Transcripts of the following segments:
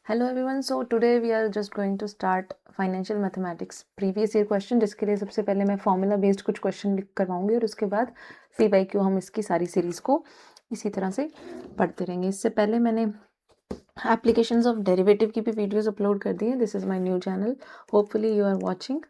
Hello everyone, so today we are just going to start financial mathematics previous year question, जिसके लिए सबसे पहले मैं फॉर्मूला बेस्ड कुछ क्वेश्चन लिख करवाऊंगी और उसके बाद पी/क्यू हम इसकी सारी सीरीज़ को इसी तरह से पढ़ते रहेंगे। इससे पहले मैंने एप्लीकेशंस ऑफ डेरिवेटिव की भी वीडियोस अपलोड कर दी है। This is my new channel, hopefully you are watching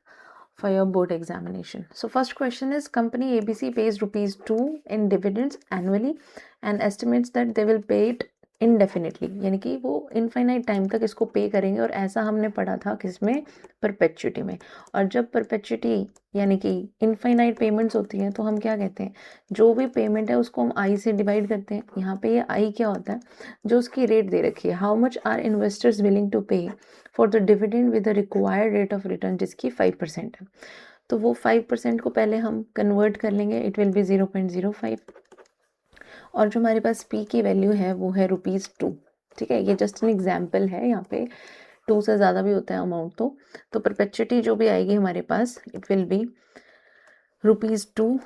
for your board examination. So first question is, company ABC pays rupees 2 in dividends annually and estimates that they will pay it indefinitely, यानी कि वो infinite time तक इसको पे करेंगे। और ऐसा हमने पढ़ा था किसमें, परपेचुटी में। और जब परपेचुटी यानी कि इनफाइनाइट पेमेंट्स होती हैं तो हम क्या कहते हैं, जो भी पेमेंट है उसको हम आई से डिवाइड करते हैं। यहाँ पे ये आई क्या होता है, जो उसकी रेट दे रखी है, how much are investors willing to pay for the dividend with the required rate of return, जिसकी 5% है। तो वो 5% को पहले हम कन्वर्ट कर लेंगे, इट विल बी 0.05। और जो हमारे पास पी की वैल्यू है वो है ₹2। ठीक है, ये जस्ट एन एग्जाम्पल है, यहाँ पे 2 से ज़्यादा भी होता है अमाउंट। तो परपेचुटी जो भी आएगी हमारे पास, it will be ₹2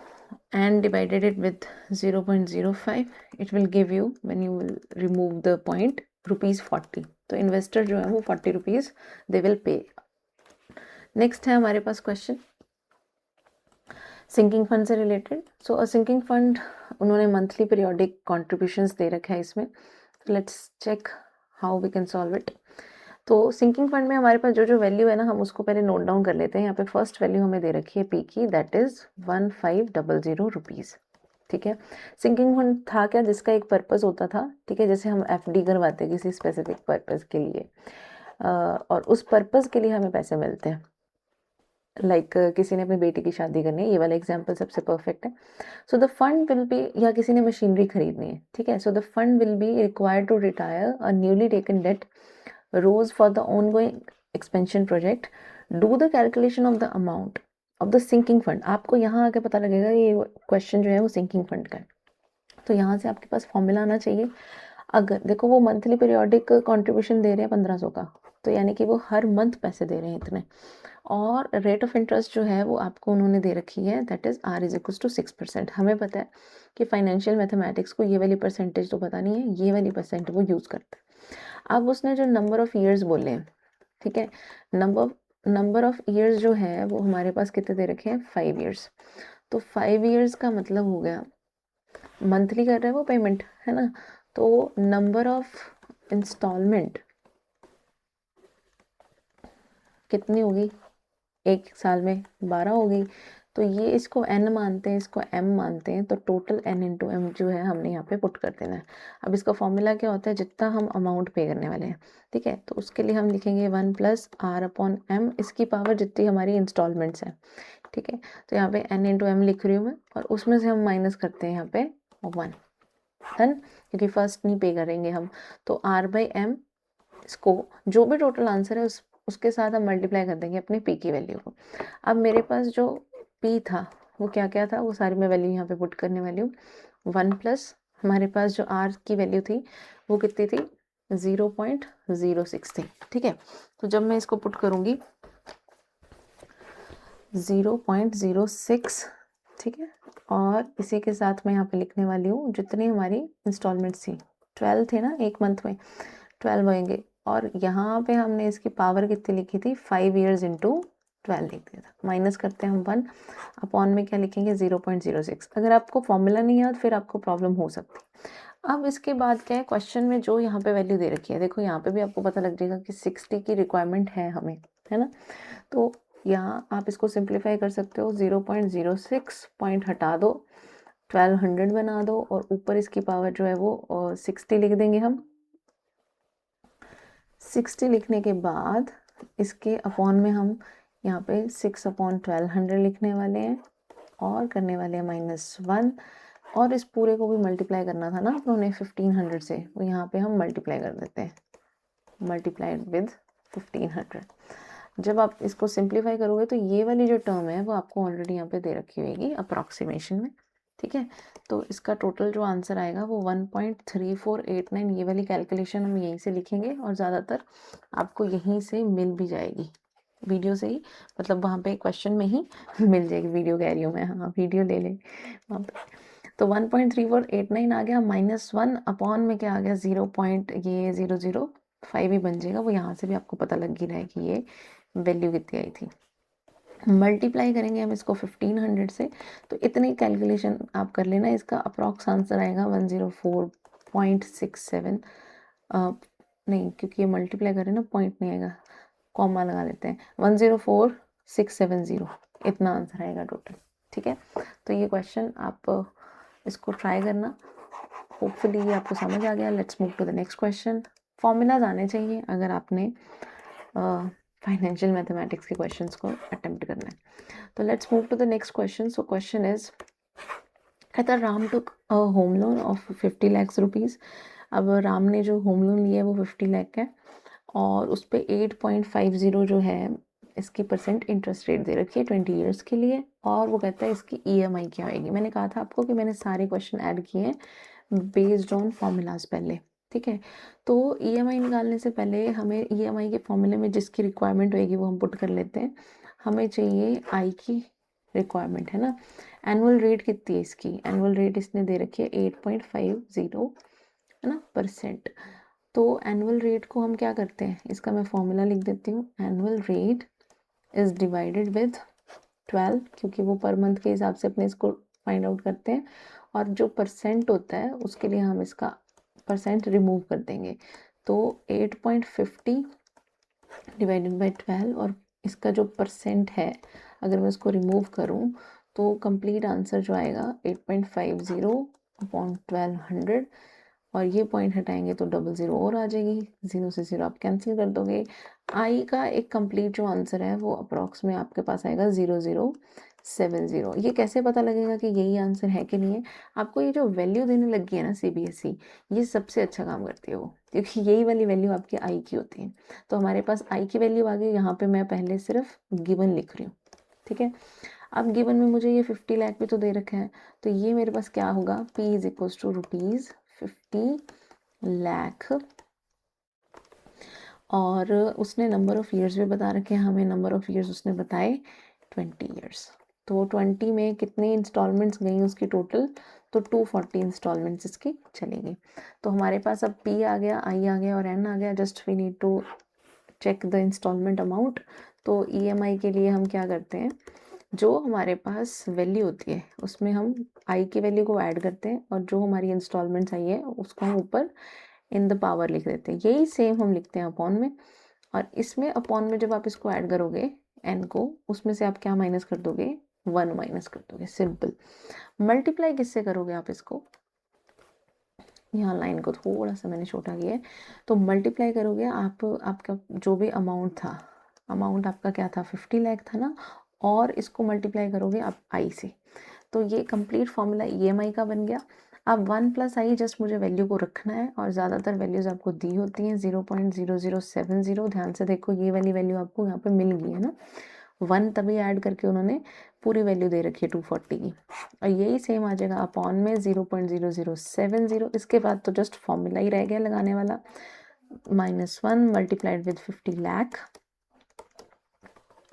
and divided it with 0.05, it will give you, when you will remove the point, ₹40। तो इन्वेस्टर जो है वो ₹40 दे विल पे। नेक्स्ट है हमारे पास क्वेश्चन सिंकिंग फंड से related. So a sinking fund, उन्होंने मंथली पीरियोडिक कॉन्ट्रीब्यूशंस दे रखा है इसमें। Let's check how we can solve it. तो सिंकिंग फंड में हमारे पास जो जो वैल्यू है ना, हम उसको पहले नोट डाउन कर लेते हैं। यहाँ पे फर्स्ट वैल्यू हमें दे रखी है पी की, दैट इज 1500 ठीक है। सिंकिंग फंड था क्या, जिसका एक पर्पस होता था, ठीक है, जैसे हम एफडी करवाते हैं किसी स्पेसिफिक पर्पस के लिए, और उस पर्पस के लिए हमें पैसे मिलते हैं। लाइक किसी ने अपनी बेटी की शादी करनी है, ये वाला एग्जाम्पल सबसे परफेक्ट है। So the fund will be, या किसी ने मशीनरी खरीदनी है, ठीक है, so the fund will be required to retire a newly taken debt rose for the ongoing expansion project, do the calculation of the amount of the sinking fund. आपको यहाँ आके पता लगेगा ये क्वेश्चन जो है वो सिंकिंग फंड का है। तो यहाँ से आपके पास फॉर्मूला आना चाहिए। अगर देखो वो मंथली पीरियोडिक कंट्रीब्यूशन दे रहे हैं 1500 का, तो यानी कि वो हर मंथ पैसे दे रहे हैं इतने। और रेट ऑफ इंटरेस्ट जो है वो आपको उन्होंने दे रखी है, दैट इज R = 6%। हमें पता है कि फाइनेंशियल मैथमेटिक्स को ये वाली परसेंटेज तो पता नहीं है, ये वाली परसेंट वो यूज़ करता है। अब उसने जो नंबर ऑफ ईयर्स बोले हैं, ठीक है, नंबर ऑफ ईयर्स जो है वो हमारे पास कितने दे रखे हैं, 5 ईयर्स। तो 5 ईयर्स का मतलब हो गया, मंथली कर रहे हैं वो पेमेंट, है ना। तो नंबर ऑफ इंस्टॉलमेंट कितनी होगी, एक साल में 12 होगी। तो ये इसको n मानते हैं, इसको m मानते हैं, तो टोटल n इंटू एम जो है हमने यहाँ पे पुट कर देना है। अब इसका फॉर्मूला क्या होता है, जितना हम अमाउंट पे करने वाले हैं, ठीक है, तो उसके लिए हम लिखेंगे 1 + R/m, इसकी पावर जितनी हमारी इंस्टॉलमेंट्स हैं, ठीक है। तो यहाँ पे n इंटू एम लिख रही हूँ मैं, और उसमें से हम माइनस करते हैं यहाँ पे 1, डन, क्योंकि फर्स्ट नहीं पे करेंगे हम। तो R/m, इसको जो भी टोटल आंसर है उसके साथ हम मल्टीप्लाई कर देंगे अपने पी की वैल्यू को। अब मेरे पास जो पी था वो क्या क्या था, वो सारी मैं वैल्यू यहाँ पे पुट करने वाली हूँ। 1 प्लस हमारे पास जो आर की वैल्यू थी वो कितनी थी, 0.06 थी, ठीक है। तो जब मैं इसको पुट करूँगी 0.06, ठीक है, और इसी के साथ मैं यहाँ पे लिखने वाली हूँ जितनी हमारी इंस्टॉलमेंट्स थी, 12 थे ना एक मंथ में, 12 होंगे। और यहाँ पे हमने इसकी पावर कितनी लिखी थी, 5 ईयर्स इंटू 12 लिख दिया था। माइनस करते हैं हम 1, अपॉन में क्या लिखेंगे, 0.06। अगर आपको फॉर्मूला नहीं याद फिर आपको प्रॉब्लम हो सकती है। अब इसके बाद क्या है, क्वेश्चन में जो यहाँ पे वैल्यू दे रखी है, देखो यहाँ पे भी आपको पता लग जाएगा कि 60 की रिक्वायरमेंट है हमें, है ना। तो यहाँ आप इसको सिंप्लीफाई कर सकते हो, 0.06 पॉइंट हटा दो, 1200 बना दो, और ऊपर इसकी पावर जो है वो 60 लिख देंगे हम। 60 लिखने के बाद इसके अपॉन में हम यहाँ पे 6/1200 लिखने वाले हैं, और करने वाले हैं -1, और इस पूरे को भी मल्टीप्लाई करना था ना उन्होंने 1500 से, वो यहाँ पे हम मल्टीप्लाई कर देते हैं, मल्टीप्लाइड विद 1500। जब आप इसको सिंप्लीफाई करोगे तो ये वाली जो टर्म है वो आपको ऑलरेडी यहाँ पे दे रखी होगी अप्रॉक्सीमेशन में, ठीक है। तो इसका टोटल जो आंसर आएगा वो 1.3489, ये वाली कैलकुलेशन हम यहीं से लिखेंगे, और ज़्यादातर आपको यहीं से मिल भी जाएगी, वीडियो से ही, मतलब वहाँ पे क्वेश्चन में ही मिल जाएगी, वीडियो कह रही हूँ मैं, हाँ वीडियो ले लें वहाँ पे। तो 1.3489 आ गया, -1 अपॉन में क्या आ गया, 0.00 5 ही बन जाएगा, वो यहाँ से भी आपको पता लग ही रहा है कि ये वैल्यू कितनी आई थी। मल्टीप्लाई करेंगे हम इसको 1500 से, तो इतनी कैलकुलेशन आप कर लेना, इसका अप्रॉक्स आंसर आएगा 104.67। नहीं, क्योंकि ये मल्टीप्लाई करें ना पॉइंट नहीं आएगा, कॉमा लगा लेते हैं, 104,670 इतना आंसर आएगा टोटल। ठीक है, तो ये क्वेश्चन आप इसको ट्राई करना, होपफुली ये आपको समझ आ गया। Let's move to the next question. Formulas आने चाहिए अगर आपने फाइनेंशियल मैथमेटिक्स के क्वेश्चंस को अटेम्प्ट करना है। तो let's move to the next question. So question is, कहता Ram took a home loan of 50 lakhs rupees. अब राम ने जो होम लोन लिया है वो 50 लाख है, और उस पर 8.50 जो है इसकी परसेंट इंटरेस्ट रेट दे रखी है 20 ईयर्स के लिए, और वो कहता है इसकी ईएमआई क्या आएगी। मैंने कहा था आपको कि मैंने सारे क्वेश्चन ऐड किए हैं बेस्ड ऑन फॉर्मूलाज पहले। ठीक है, तो ईएमआई निकालने से पहले हमें ईएमआई के फॉर्मूले में जिसकी रिक्वायरमेंट होएगी वो हम पुट कर लेते हैं। हमें चाहिए आई की रिक्वायरमेंट है ना। एनुअल रेट कितनी है इसकी, एनुअल रेट इसने दे रखी है 8.50 है ना परसेंट। तो एनुअल रेट को हम क्या करते हैं, इसका मैं फॉर्मूला लिख देती हूँ। Annual rate is divided with 12, क्योंकि वो पर मंथ के हिसाब से अपने इसको फाइंड आउट करते हैं, और जो परसेंट होता है उसके लिए हम इसका परसेंट रिमूव कर देंगे। तो 8.50 डिवाइडेड बाई 12, और इसका जो परसेंट है अगर मैं इसको रिमूव करूँ तो कंप्लीट आंसर जो आएगा 8.50 अपॉन 1200, और ये पॉइंट हटाएंगे तो 00 और आ जाएगी, 0 से 0 आप कैंसिल कर दोगे। आई का एक कंप्लीट जो आंसर है वो अप्रॉक्स में आपके पास आएगा 0070। ये कैसे पता लगेगा कि यही आंसर है कि नहीं है, आपको ये जो वैल्यू देने लगी है ना सीबीएसई, ये सबसे अच्छा काम करती है वो, क्योंकि यही वाली वैल्यू आपकी आई की होती है। तो हमारे पास आई की वैल्यू आ गई, यहाँ पे मैं पहले सिर्फ गिवन लिख रही हूँ। ठीक है, अब गिवन में मुझे ये 50 लाख भी तो दे रखा है, तो ये मेरे पास क्या होगा, P is equal to rupees 50 lakh, और उसने नंबर ऑफ ईयर्स भी बता रखे हैं हमें, नंबर ऑफ ईयर्स उसने बताए 20 ईयर्स। तो 20 में कितनी इंस्टॉलमेंट्स गई उसकी टोटल, तो 240 इंस्टॉलमेंट्स इसकी चलेगी। तो हमारे पास अब P आ गया, I आ गया और N आ गया, just we need to check the instalment amount. तो EMI के लिए हम क्या करते हैं, जो हमारे पास वैल्यू होती है उसमें हम आई की वैल्यू को ऐड करते हैं, और जो हमारी इंस्टॉलमेंट्स आई है उसको हम ऊपर इन द पावर लिख देते हैं। यही सेम हम लिखते हैं अपॉन में, और इसमें अपॉन में जब आप इसको ऐड करोगे एन को, उसमें से आप क्या माइनस कर दोगे, 1 माइनस कर दोगे, सिंपल। मल्टीप्लाई किससे करोगे आप इसको, यहाँ लाइन को थोड़ा सा मैंने छोटा किया है, तो मल्टीप्लाई करोगे आप, आपका जो भी अमाउंट था, अमाउंट आपका क्या था 50 लाख था ना, और इसको मल्टीप्लाई करोगे आप आई से। तो ये कंप्लीट फॉर्मूला EMI का बन गया। अब 1 प्लस आई जस्ट मुझे वैल्यू को रखना है, और ज़्यादातर वैल्यूज़ आपको दी होती हैं 0.0070। ध्यान से देखो, ये वाली वैल्यू आपको यहाँ पे मिल गई है ना, 1 तभी ऐड करके उन्होंने पूरी वैल्यू दे रखी है 240 की, और यही सेम आ जाएगा अपॉन में 0.0070। इसके बाद तो जस्ट फॉर्मूला ही रह गया लगाने वाला, -1 multiplied with 50 lakh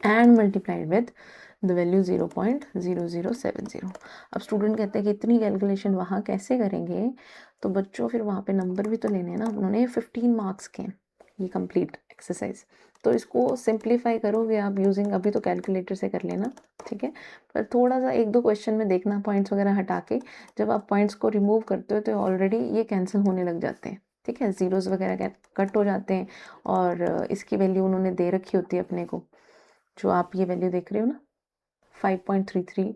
and multiplied with the value 0.0070। अब स्टूडेंट कहते हैं कि इतनी कैलकुलेशन वहाँ कैसे करेंगे, तो बच्चों फिर वहाँ पे नंबर भी तो लेने हैं ना, उन्होंने 15 मार्क्स के ये कंप्लीट एक्सरसाइज, तो इसको सिंप्लीफाई करोगे आप यूजिंग, अभी तो कैलकुलेटर से कर लेना, ठीक है, पर थोड़ा सा 1-2 क्वेश्चन में देखना पॉइंट्स वगैरह हटा के, जब आप पॉइंट्स को रिमूव करते हो तो ऑलरेडी ये कैंसिल होने लग जाते हैं। ठीक है, जीरोज़ वगैरह कट हो जाते हैं, और इसकी वैल्यू उन्होंने दे रखी होती है अपने को, जो आप ये वैल्यू देख रहे हो ना 5.33,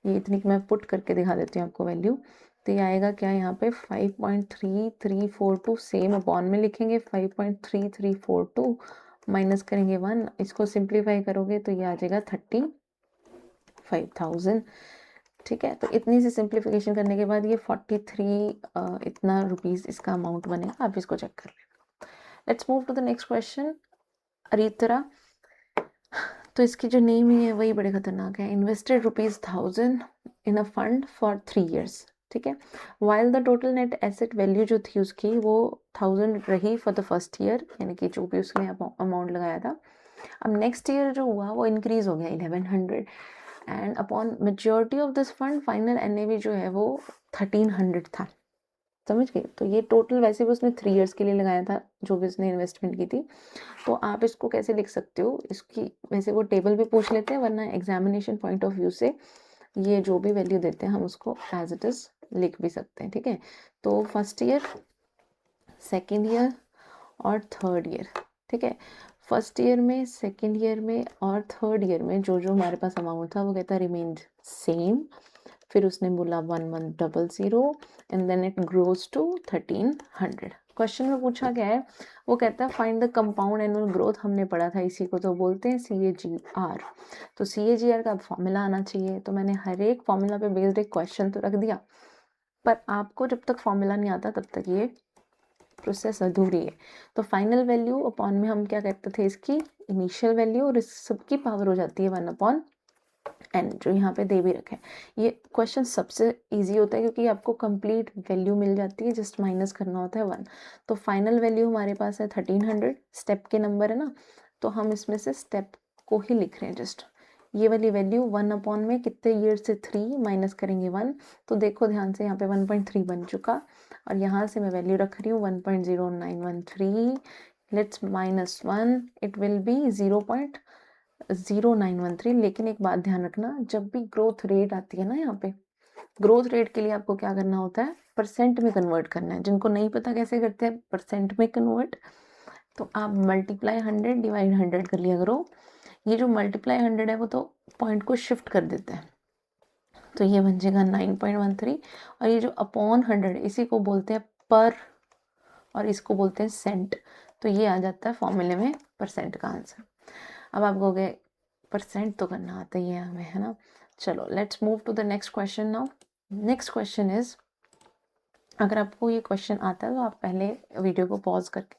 ये इतनी मैं पुट करके दिखा देती हूँ आपको वैल्यू। तो ये आएगा क्या यहाँ पे 5.3342, सेम अपॉन में लिखेंगे 5.3342 माइनस करेंगे 1, इसको सिंप्लीफाई करोगे तो ये आ जाएगा 35,000। ठीक है, तो इतनी सी सिंप्लीफिकेशन करने के बाद ये 43 इतना रुपीज़ इसका अमाउंट बनेगा, आप इसको चेक कर लें। Let's move to the next question. Aritra, तो इसकी जो नेम ही है वही बड़े खतरनाक है। Invested ₹1000 in a fund for 3 years। ठीक है, while the total net asset value जो थी उसकी वो 1000 रही फॉर द फर्स्ट ईयर, यानी कि जो भी उसने अमाउंट लगाया था। अब नेक्स्ट ईयर जो हुआ वो इंक्रीज हो गया 1100, and upon maturity of this fund final NAV जो है वो 1300 था। समझ गए? तो ये टोटल वैसे भी उसने 3 इयर्स के लिए लगाया था, जो भी उसने इन्वेस्टमेंट की थी। तो आप इसको कैसे लिख सकते हो, इसकी वैसे वो टेबल भी पूछ लेते हैं, वरना एग्जामिनेशन पॉइंट ऑफ व्यू से ये जो भी वैल्यू देते हैं हम उसको एज इट इज लिख भी सकते हैं, ठीक है? तो फर्स्ट ईयर, सेकेंड ईयर और थर्ड ईयर, ठीक है? फर्स्ट ईयर में, सेकेंड ईयर में और थर्ड ईयर में जो जो हमारे पास अमाउंट था वो कहता रिमेन्ड सेम। फिर उसने बोला 1100 and then it grows to 1300। Question में पूछा गया है, वो कहता है find the compound annual growth. हमने पढ़ा था इसी को, तो बोलते हैं CAGR। तो CAGR का फॉर्मूला आना चाहिए, तो मैंने हर एक फॉर्मूला पे बेस्ड एक क्वेश्चन तो रख दिया, पर आपको जब तक फॉर्मूला नहीं आता तब तक ये प्रोसेस अधूरी है। तो फाइनल वैल्यू अपॉन में हम क्या कहते थे, इसकी इनिशियल वैल्यू, और इस सबकी पावर हो जाती है 1/n, जो यहाँ पे दे भी रखे हैं। ये क्वेश्चन सबसे इजी होता है क्योंकि आपको कंप्लीट वैल्यू मिल जाती है, जस्ट माइनस करना होता है 1। तो फाइनल वैल्यू हमारे पास है 1300, स्टेप के नंबर है ना, तो हम इसमें से स्टेप को ही लिख रहे हैं जस्ट। ये वाली वैल्यू 1/, में कितने ईयर से 3 माइनस करेंगे 1, तो देखो ध्यान से यहाँ पे 1.3 बन चुका, और यहाँ से मैं वैल्यू रख रही हूँ 1.0913। Let's minus 1, it will B 0.0913। लेकिन एक बात ध्यान रखना, जब भी ग्रोथ रेट आती है ना, यहाँ पे ग्रोथ रेट के लिए आपको क्या करना होता है, परसेंट में कन्वर्ट करना है। जिनको नहीं पता कैसे करते हैं परसेंट में कन्वर्ट, तो आप मल्टीप्लाई 100 डिवाइड 100 कर लिया करो। ये जो मल्टीप्लाई 100 है वो तो पॉइंट को शिफ्ट कर देता है, तो ये बन जाएगा 9.13। और ये जो अपॉन 100 इसी को बोलते हैं पर, और इसको बोलते हैं सेंट। तो ये आ जाता है फॉर्मूले में परसेंट का आंसर। अब आप कहोगे परसेंट तो करना आता ही है हमें, है ना? चलो let's move to the next question now. Next question is, अगर आपको ये क्वेश्चन आता है तो आप पहले वीडियो को पॉज करके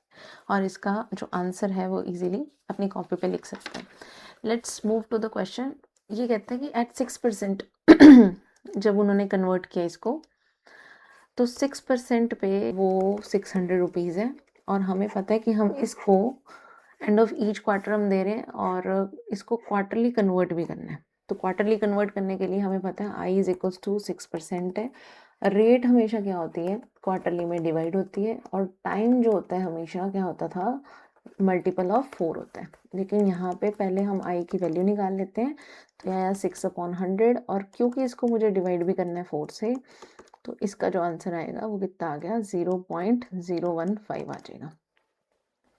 और इसका जो आंसर है वो इजीली अपनी कॉपी पे लिख सकते हैं। Let's move to the question. ये कहता है कि एट 6% जब उन्होंने कन्वर्ट किया इसको, तो 6% पे वो 600 रुपीज़ है, और हमें पता है कि हम इसको एंड ऑफ ईच क्वार्टर हम दे रहे हैं, और इसको क्वार्टरली कन्वर्ट भी करना है। तो क्वार्टरली कन्वर्ट करने के लिए हमें पता है I इज इक्वल्स टू 6% है। रेट हमेशा क्या होती है, क्वार्टरली में डिवाइड होती है, और टाइम जो होता है हमेशा क्या होता था, मल्टीपल ऑफ 4 होता है। लेकिन यहाँ पे पहले हम I की वैल्यू निकाल लेते हैं, तो यहाँ आया 6/100, और क्योंकि इसको मुझे डिवाइड भी करना है 4 से, तो इसका जो आंसर आएगा वो कितना आ गया, 0.015 आ जाएगा।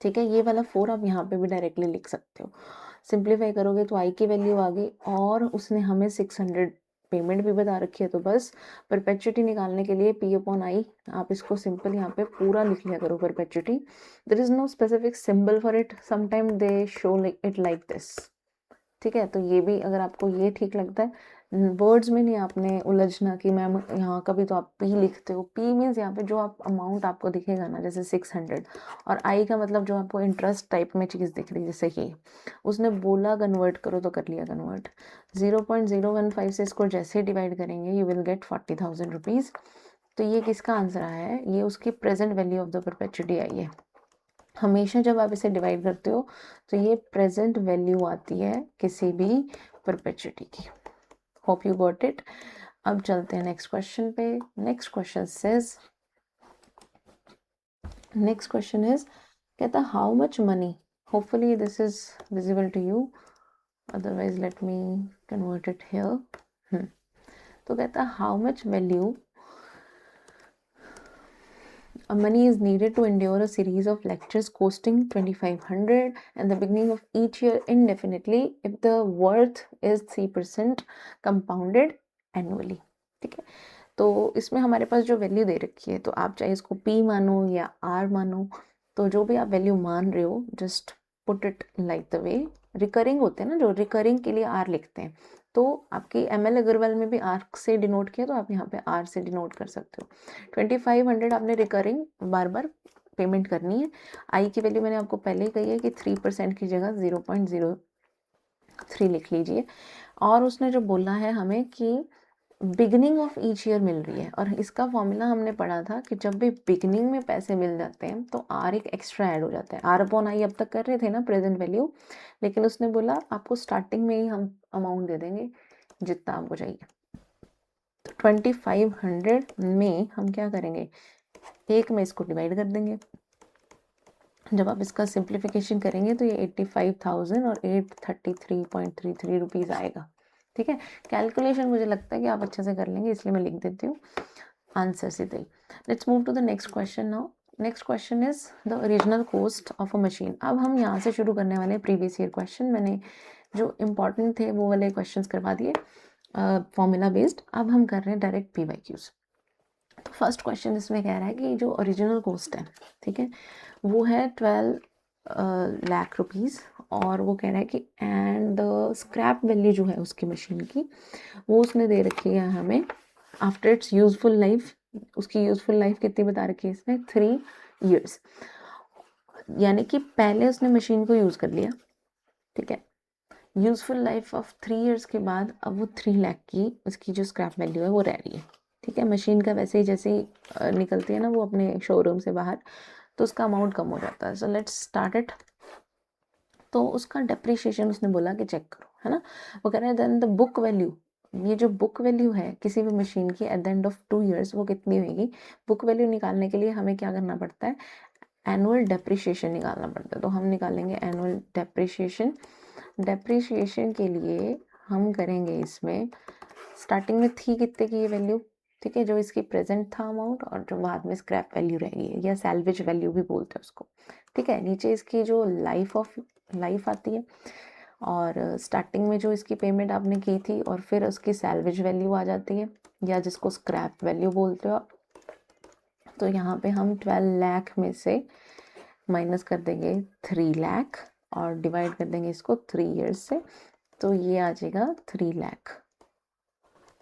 ठीक है, ये वाला 4 आप यहाँ पे भी डायरेक्टली लिख सकते हो। सिंप्लीफाई करोगे तो I की वैल्यू आ गई, और उसने हमें 600 पेमेंट भी बता रखी है, तो बस परपेचुटी निकालने के लिए P/I, आप इसको सिंपल यहाँ पे पूरा लिख लिया करो perpetuity. There is no specific symbol for it, sometime they show it like this. ठीक है, तो ये भी अगर आपको ये ठीक लगता है, वर्ड्स में नहीं आपने उलझना कि मैम यहाँ कभी तो आप पी लिखते हो। पी मीन्स यहाँ पे जो आप अमाउंट आपको दिखेगा ना, जैसे 600, और आई का मतलब जो आपको इंटरेस्ट टाइप में चीज़ दिख रही है, जैसे ये उसने बोला कन्वर्ट करो तो कर लिया कन्वर्ट। 0.015 से इसको जैसे डिवाइड करेंगे यू विल गेट 40,000 रुपीज़। तो ये किसका आंसर आया है, ये उसकी present value of the perpetuity आई है। हमेशा जब आप इसे डिवाइड करते हो तो ये प्रेजेंट वैल्यू आती है किसी भी परपेचुटी की। Hope you got it. अब चलते हैं नेक्स्ट क्वेश्चन पे। नेक्स्ट क्वेश्चन इज कहता how much money, hopefully this is visible to you, otherwise let me convert it here. तो कहता how much value money is needed to endure a series of lectures costing 2500 at the beginning of each year indefinitely if the worth is 3% compounded annually। ठीक है, तो इसमें हमारे पास जो value दे रखी है, तो आप चाहे इसको P मानो या R मानो, तो जो भी आप वैल्यू मान रहे हो just put it like the way recurring होते हैं ना, जो रिकरिंग के लिए R लिखते हैं, तो आपकी ML अग्रवाल में भी R से डिनोट किया, तो आप यहाँ पे R से डिनोट कर सकते हो। 2500 आपने रिकरिंग बार बार पेमेंट करनी है। I की वैल्यू मैंने आपको पहले ही कही है कि 3% की जगह 0.03 लिख लीजिए। और उसने जो बोला है हमें कि बिगनिंग ऑफ ईच ईयर मिल रही है, और इसका फॉर्मूला हमने पढ़ा था कि जब भी बिगनिंग में पैसे मिल जाते हैं तो R एक एक्स्ट्रा ऐड हो जाता है। R/I अब तक कर रहे थे ना प्रेजेंट वैल्यू, लेकिन उसने बोला आपको स्टार्टिंग में ही हम अमाउंट दे देंगे जितना आपको चाहिए। तो 2500 में हम क्या करेंगे, 1 में इसको डिवाइड कर देंगे। जब आप इसका सिंप्लीफिकेशन करेंगे तो ये 85,000 और 833.33 रुपीज़ आएगा। ठीक है, कैलकुलेशन मुझे लगता है कि आप अच्छे से कर लेंगे, इसलिए मैं लिख देती हूँ आंसर सीधे ही। Let's move to the next question now. Next question is the original cost of a machine. अब हम यहाँ से शुरू करने वाले हैं प्रीवियस ईयर क्वेश्चन। मैंने जो इम्पोर्टेंट थे वो वाले क्वेश्चंस करवा दिए फॉर्मूला बेस्ड। अब हम कर रहे हैं डायरेक्ट PYQs। तो फर्स्ट क्वेश्चन इसमें कह रहा है कि जो ओरिजिनल कॉस्ट है, ठीक है, वो है 12 लाख रुपीज़, और वो कह रहा है कि एंड द स्क्रैप वैल्यू जो है उसकी मशीन की, वो उसने दे रखी है हमें आफ्टर इट्स यूजफुल लाइफ। उसकी यूजफुल लाइफ कितनी बता रखी है इसमें? 3 years। यानी कि पहले उसने मशीन को यूज़ कर लिया, ठीक है, यूजफुल लाइफ ऑफ 3 years के बाद अब वो 3 लाख की उसकी जो स्क्रैप वैल्यू है वो रह रही है। ठीक है, मशीन का वैसे ही जैसे ही निकलती है ना वो अपने शोरूम से बाहर, तो उसका अमाउंट कम हो जाता है। So let's start it. तो उसका डेप्रिशिएशन उसने बोला कि चेक करो, है ना। वो कह रहे हैं देन द बुक वैल्यू, ये जो बुक वैल्यू है किसी भी मशीन की eight the end of 2 years वो कितनी होगी। बुक वैल्यू निकालने के लिए हमें क्या करना पड़ता है? एनुअल डेप्रिशिएशन निकालना पड़ता है। तो हम निकालेंगे एनुअल डेप्रिशिएशन। डेप्रिशिएशन के लिए हम करेंगे इसमें, स्टार्टिंग में थी कितने की ये वैल्यू, ठीक है, जो इसकी प्रेजेंट था अमाउंट, और जो बाद में स्क्रैप वैल्यू रहेगी या सैल्वेज वैल्यू भी बोलते हैं उसको। ठीक है, नीचे इसकी जो लाइफ आती है, और स्टार्टिंग में जो इसकी पेमेंट आपने की थी, और फिर उसकी सैल्वेज वैल्यू आ जाती है, या जिसको स्क्रैप वैल्यू बोलते हो आप। तो यहाँ पे हम 12 लाख में से माइनस कर देंगे 3 लाख, और डिवाइड कर देंगे इसको 3 years से, तो ये आ जाएगा 3 लाख।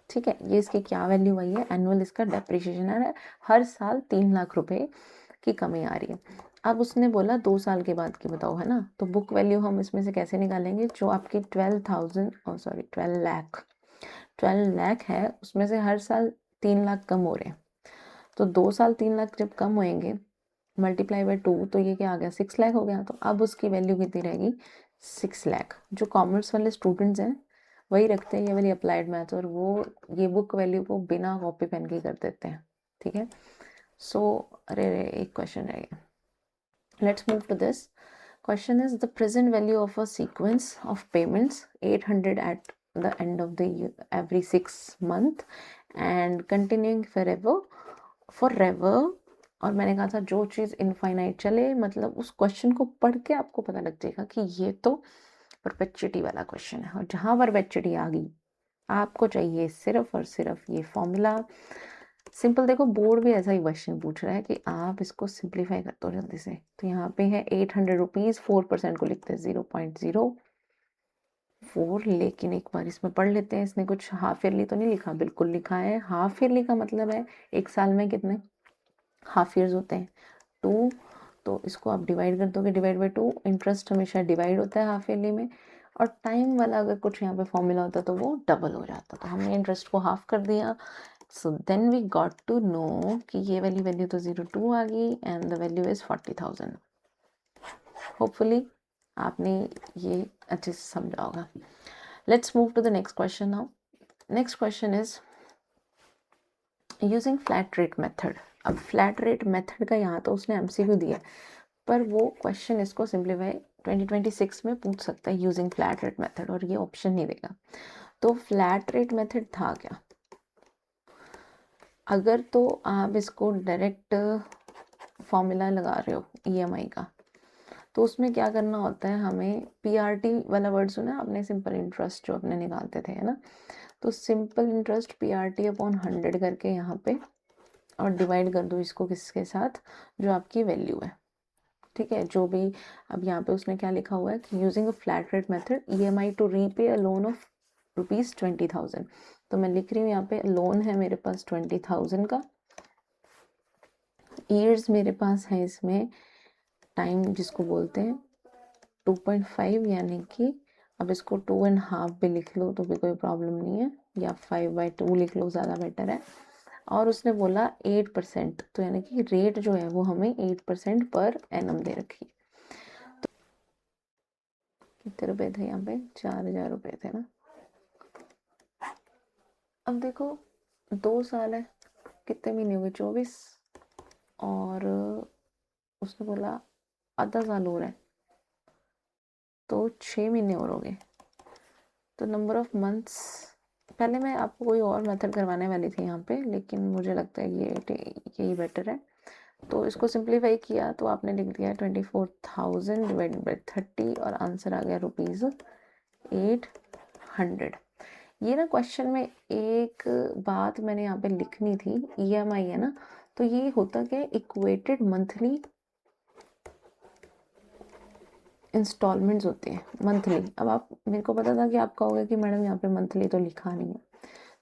ठीक है, ये इसकी क्या वैल्यू आई है? एनुअल इसका डेप्रिशिएशन है, हर साल 3 लाख रुपए की कमी आ रही है। अब उसने बोला 2 साल के बाद की बताओ, है ना। तो बुक वैल्यू हम इसमें से कैसे निकालेंगे? जो आपकी 12 लाख है उसमें से हर साल 3 लाख कम हो रहे हैं। तो 2 साल 3 लाख जब कम होएंगे, मल्टीप्लाई बाय 2, तो ये क्या आ गया? 6 लाख हो गया। तो अब उसकी वैल्यू कितनी रहेगी? 6 लाख। जो कॉमर्स वाले स्टूडेंट्स हैं वही रखते हैं ये वाली अप्लाइड मैथ्स, और वो ये बुक वैल्यू को बिना कॉपी पेन के कर देते हैं। ठीक है, सो अरे एक क्वेश्चन रह गया। Let's move to this question is the present value of a sequence of payments 800 at the end of the year every 6 month and continuing forever. और मैंने कहा था जो चीज़ इनफाइनाइट चले, मतलब उस क्वेश्चन को पढ़ के आपको पता लग जाएगा कि ये तो परपेचुइटी वाला क्वेश्चन है। और जहाँ परपेचुइटी आ गई, आपको चाहिए सिर्फ और सिर्फ ये फॉर्मूला सिंपल। देखो बोर्ड भी ऐसा ही क्वेश्चन पूछ रहा है कि आप इसको सिंप्लीफाई कर दो जल्दी से। तो यहाँ पे है 800 रुपीज़, 4% को लिखते हैं 0.04। लेकिन एक बार इसमें पढ़ लेते हैं, इसने कुछ हाफ ईयरली तो नहीं लिखा, बिल्कुल लिखा है हाफ ईयरली का मतलब है एक साल में कितने हाफ ईयर्स होते हैं? 2। तो इसको आप डिवाइड कर दोगे, डिवाइड बाई 2। इंटरेस्ट हमेशा डिवाइड होता है हाफ ईयरली में, और टाइम वाला अगर कुछ यहाँ पे फॉर्मूला होता तो वो डबल हो जाता। तो हमने इंटरेस्ट को हाफ कर दिया। So then we got to know कि ये वाली वैल्यू तो 0.2 आ गई, and the value is 40,000। Hopefully आपने ये अच्छे से समझा होगा। Let's move to the next question now. Next question is using flat rate method. अब फ्लैट रेट मेथड का यहाँ तो उसने MCQ दिया, पर वो क्वेश्चन इसको सिंप्लीफाई 2026 में पूछ सकता है यूजिंग फ्लैट रेट मेथड, और ये ऑप्शन नहीं देगा। तो फ्लैट रेट मेथड था क्या? अगर तो आप इसको डायरेक्ट फॉर्मूला लगा रहे हो EMI का, तो उसमें क्या करना होता है हमें? PRT वाला वर्ड सुना आपने? सिंपल इंटरेस्ट जो अपने निकालते थे, है ना। तो सिंपल इंटरेस्ट PRT अपॉन 100 करके यहाँ पे, और डिवाइड कर दो इसको किसके साथ? जो आपकी वैल्यू है। ठीक है, जो भी अब यहाँ पे उसने क्या लिखा हुआ है कि using a flat rate method EMI to repay a loan of ₹20,000। तो मैं लिख रही हूँ यहाँ पे लोन है मेरे पास 20,000 का, ईयर्स मेरे पास है इसमें, टाइम जिसको बोलते हैं 2.5, यानी कि अब इसको 2.5 भी लिख लो तो भी कोई प्रॉब्लम नहीं है, या 5/2 लिख लो, ज़्यादा बेटर है। और उसने बोला 8%, तो यानी कि रेट जो है वो हमें 8% पर एनम दे रखी। तो कितने रुपए थे यहाँ पे? 4,000 रुपये थे ना। अब देखो 2 साल है, कितने महीने हुए? 24, और उसने बोला आधा साल हो रहा है, तो 6 महीने और हो गए। तो नंबर ऑफ मंथ्स, पहले मैं आपको कोई और मेथड करवाने वाली थी यहाँ पे, लेकिन मुझे लगता है यही बेटर है। तो इसको सिंप्लीफाई किया तो आपने लिख दिया 24,000 डिवाइडेड बाई 30 और आंसर आ गया ₹800। ये ना क्वेश्चन में एक बात मैंने यहाँ पे लिखनी थी, EMI है ना, तो ये होता क्या है, इक्वेटेड मंथली इंस्टॉलमेंट्स होते हैं मंथली। अब आप, मेरे को पता था कि आप कहोगे कि मैडम यहाँ पे मंथली तो लिखा नहीं है,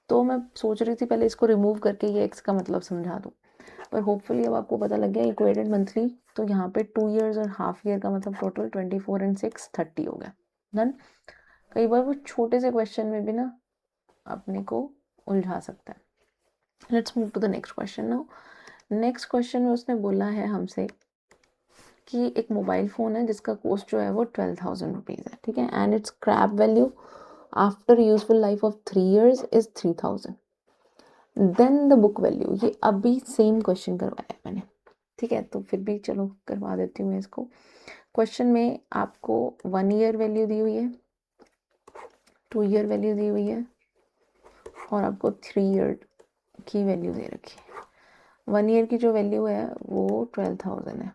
तो मैं सोच रही थी पहले इसको रिमूव करके ये एक्स का मतलब समझा दूँ, पर होपफुली अब आपको पता लग गया इक्वेटेड मंथली। तो यहाँ पे 2 ईयर्स और हाफ ईयर का मतलब टोटल 24 एंड 6 30 हो गया। डन। कई बार वो छोटे से क्वेश्चन में भी ना अपने को उलझा सकता है। Let's move to the next question now. Next question में उसने बोला है हमसे कि एक मोबाइल फ़ोन है जिसका कॉस्ट जो है वो 12,000 रुपीज़ है, ठीक है, and it's scrap value after useful life of 3 years is 3,000। Then the book value, ये अभी सेम क्वेश्चन करवाया है मैंने, ठीक है, तो फिर भी चलो करवा देती हूँ मैं इसको। क्वेश्चन में आपको 1 ईयर वैल्यू दी हुई है, 2 ईयर वैल्यू दी हुई है और आपको 3 ईयर की वैल्यू दे रखी है। 1 ईयर की जो वैल्यू है वो 12,000 है।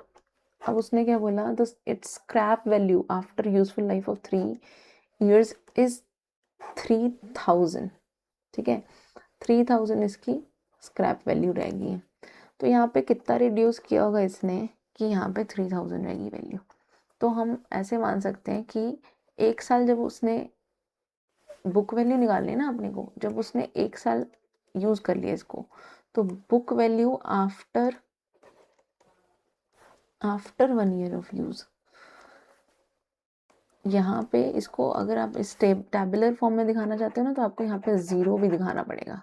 अब उसने क्या बोला, the it's scrap value after useful life of 3 years is 3,000, ठीक है, 3,000 इसकी स्क्रैप वैल्यू रहेगी। तो यहाँ पे कितना रिड्यूस किया होगा इसने कि यहाँ पे 3,000 रहेगी वैल्यू। तो हम ऐसे मान सकते हैं कि 1 साल जब उसने बुक वैल्यू निकालनी है ना अपने को, जब उसने 1 साल यूज कर लिया इसको, तो book value after 1 year of use, यहाँ पे इसको अगर आप इस टैबुलर फॉर्म में दिखाना चाहते हो ना, तो आपको यहाँ पे 0 भी दिखाना पड़ेगा,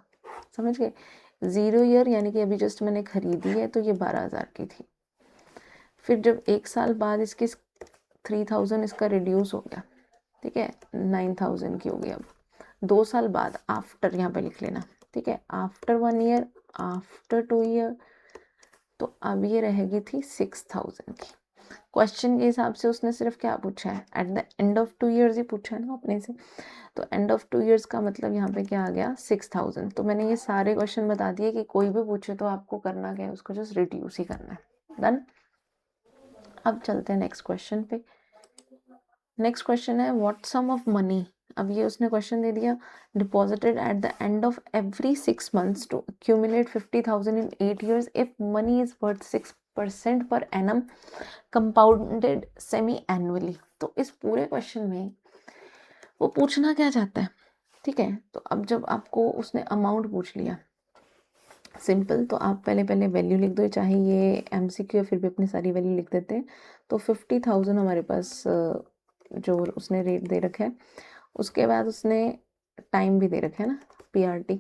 समझ गए। 0 ईयर यानी कि अभी जस्ट मैंने खरीदी है तो ये 12,000 की थी। फिर जब 1 साल बाद इसकी 3,000 इसका रिड्यूस हो गया, ठीक है, 9,000 की हो गई। अब 2 साल बाद, आफ्टर यहाँ पे लिख लेना, ठीक है, आफ्टर 1 ईयर, आफ्टर 2 ईयर, तो अब ये रहेगी थी 6,000 की। क्वेश्चन के हिसाब से उसने सिर्फ क्या पूछा है, at the end of 2 years ही पूछा है ना अपने से, तो एंड ऑफ 2 ईयर्स का मतलब यहाँ पे क्या आ गया 6,000। तो मैंने ये सारे क्वेश्चन बता दिए कि कोई भी पूछे तो आपको करना क्या है, उसको जस्ट रिड्यूस ही करना है। डन। अब चलते हैं नेक्स्ट क्वेश्चन पे। नेक्स्ट क्वेश्चन है व्हाट सम ऑफ मनी। अब ये उसने क्वेश्चन दे दिया, deposited at the end of every 6 months to accumulate 50,000 in 8 years if money is worth 6% per annum compounded semi annually। तो इस पूरे क्वेश्चन में वो पूछना क्या चाहता है, ठीक है। तो अब जब आपको उसने अमाउंट पूछ लिया, सिंपल, तो आप पहले पहले वैल्यू लिख दो, चाहे ये MCQ है फिर भी अपनी सारी वैल्यू लिख देते हैं। तो 50,000 हमारे पास जो उसने रेट दे रखा है, उसके बाद उसने टाइम भी दे रखा है ना, PRT।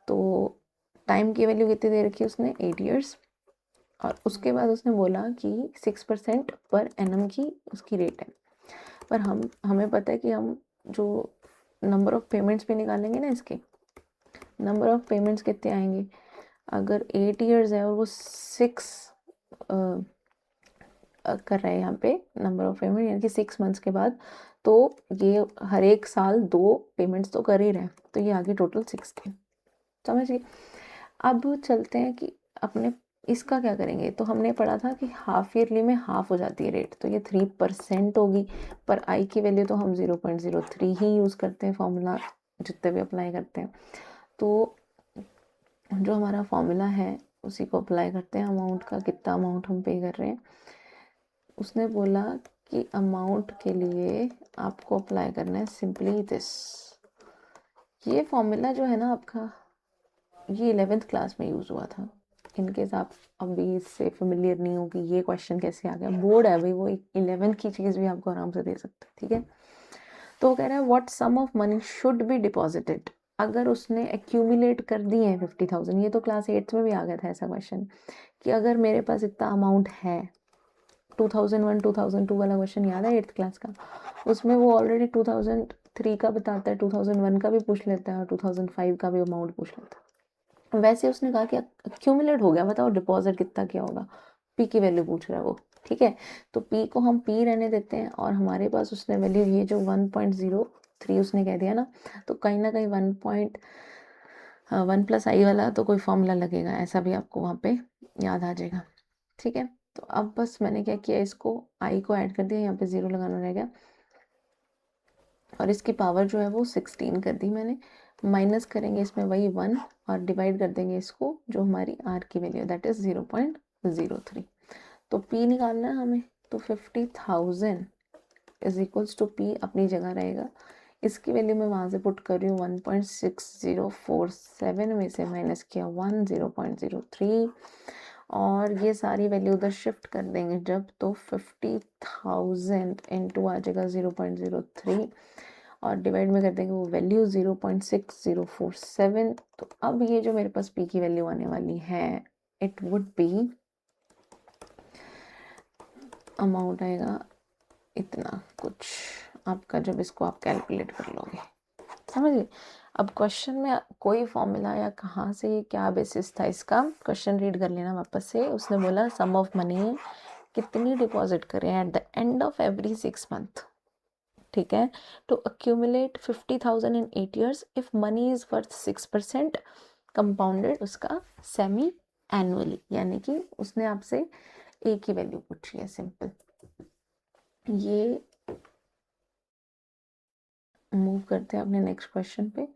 तो टाइम की वैल्यू कितनी दे रखी है उसने, 8 ईयर्स, और उसके बाद उसने बोला कि 6% पर एनम की उसकी रेट है। पर हमें पता है कि हम जो नंबर ऑफ पेमेंट्स भी निकालेंगे ना, इसके नंबर ऑफ पेमेंट्स कितने आएंगे, अगर 8 ईयर्स है और वो 6 कर रहे हैं यहाँ पे नंबर ऑफ पेमेंट, यानी कि 6 मंथ्स के बाद, तो ये हर एक साल 2 पेमेंट्स तो कर ही रहे हैं, तो ये आगे टोटल 6 थे, समझिए। अब चलते हैं कि अपने इसका क्या करेंगे। तो हमने पढ़ा था कि हाफ ईयरली में हाफ हो जाती है रेट, तो ये 3% होगी, पर आई की वैल्यू तो हम 0.03 ही यूज़ करते हैं फॉर्मूला जितने भी अप्लाई करते हैं। तो जो हमारा फॉर्मूला है उसी को अप्लाई करते हैं, अमाउंट का कितना अमाउंट हम पे कर रहे हैं। उसने बोला कि अमाउंट के लिए आपको अप्लाई करना है सिंपली दिस। ये फॉर्मूला जो है ना आपका, ये 11th क्लास में यूज़ हुआ था। इनकेस आप अभी इससे फेमिलियर नहीं हो कि ये क्वेश्चन कैसे आ गया, बोर्ड है भाई वो, 11th की चीज़ भी आपको आराम से दे सकते हैं, ठीक है। तो वो कह रहा है what sum of money should be deposited, अगर उसने एक्यूमुलेट कर दी है 50,000, ये तो क्लास 8th में भी आ गया था ऐसा क्वेश्चन, कि अगर मेरे पास इतना अमाउंट है, 2001 2002 वाला क्वेश्चन याद है 8th क्लास का, उसमें वो ऑलरेडी 2003 का बताता है, 2001 का भी पूछ लेता है और 2005 का भी अमाउंट पूछ लेता है। वैसे उसने कहा कि एक्यूमुलेट हो गया, बताओ डिपॉजिट कितना किया होगा, पी की वैल्यू पूछ रहा है वो, ठीक है। तो पी को हम पी रहने देते हैं और हमारे पास उसने वैल्यू ये जो 1.03 उसने कह दिया ना, तो कहीं ना कहीं 1 प्लस आई वाला तो कोई फॉर्मूला लगेगा, ऐसा भी आपको वहाँ पे याद आ जाएगा, ठीक है। तो अब बस मैंने क्या किया, इसको आई को ऐड कर दिया, यहाँ पे 0 लगाना रह गया और इसकी पावर जो है वो 16 कर दी मैंने। माइनस करेंगे इसमें वही 1 और डिवाइड कर देंगे इसको जो हमारी आर की वैल्यू दैट इज 0.03। तो पी निकालना है हमें, तो 50,000 इज इक्वल्स टू पी अपनी जगह रहेगा। इसकी वैल्यू मैं वहाँ से पुट कर रही हूँ 1.6047 में से माइनस किया 1 0.03 और ये सारी वैल्यू उधर शिफ्ट कर देंगे जब, तो 50,000 इंटू आ जाएगा 0.03 और डिवाइड में कर देंगे वो वैल्यू 0.6047। तो अब ये जो मेरे पास पी की वैल्यू आने वाली है इट वुड बी, अमाउंट आएगा इतना कुछ आपका, जब इसको आप कैलकुलेट कर लोगे, समझिए। अब क्वेश्चन में कोई फॉर्मूला या कहाँ से क्या बेसिस था इसका, क्वेश्चन रीड कर लेना वापस से। उसने बोला सम ऑफ मनी कितनी डिपॉजिट करें at the end of every 6 month, ठीक है, to accumulate 50,000 in 8 years if money is worth 6% compounded उसका सेमी एनुअली, यानी कि उसने आपसे एक ही वैल्यू पूछी है, सिंपल। ये मूव करते हैं अपने नेक्स्ट क्वेश्चन पे।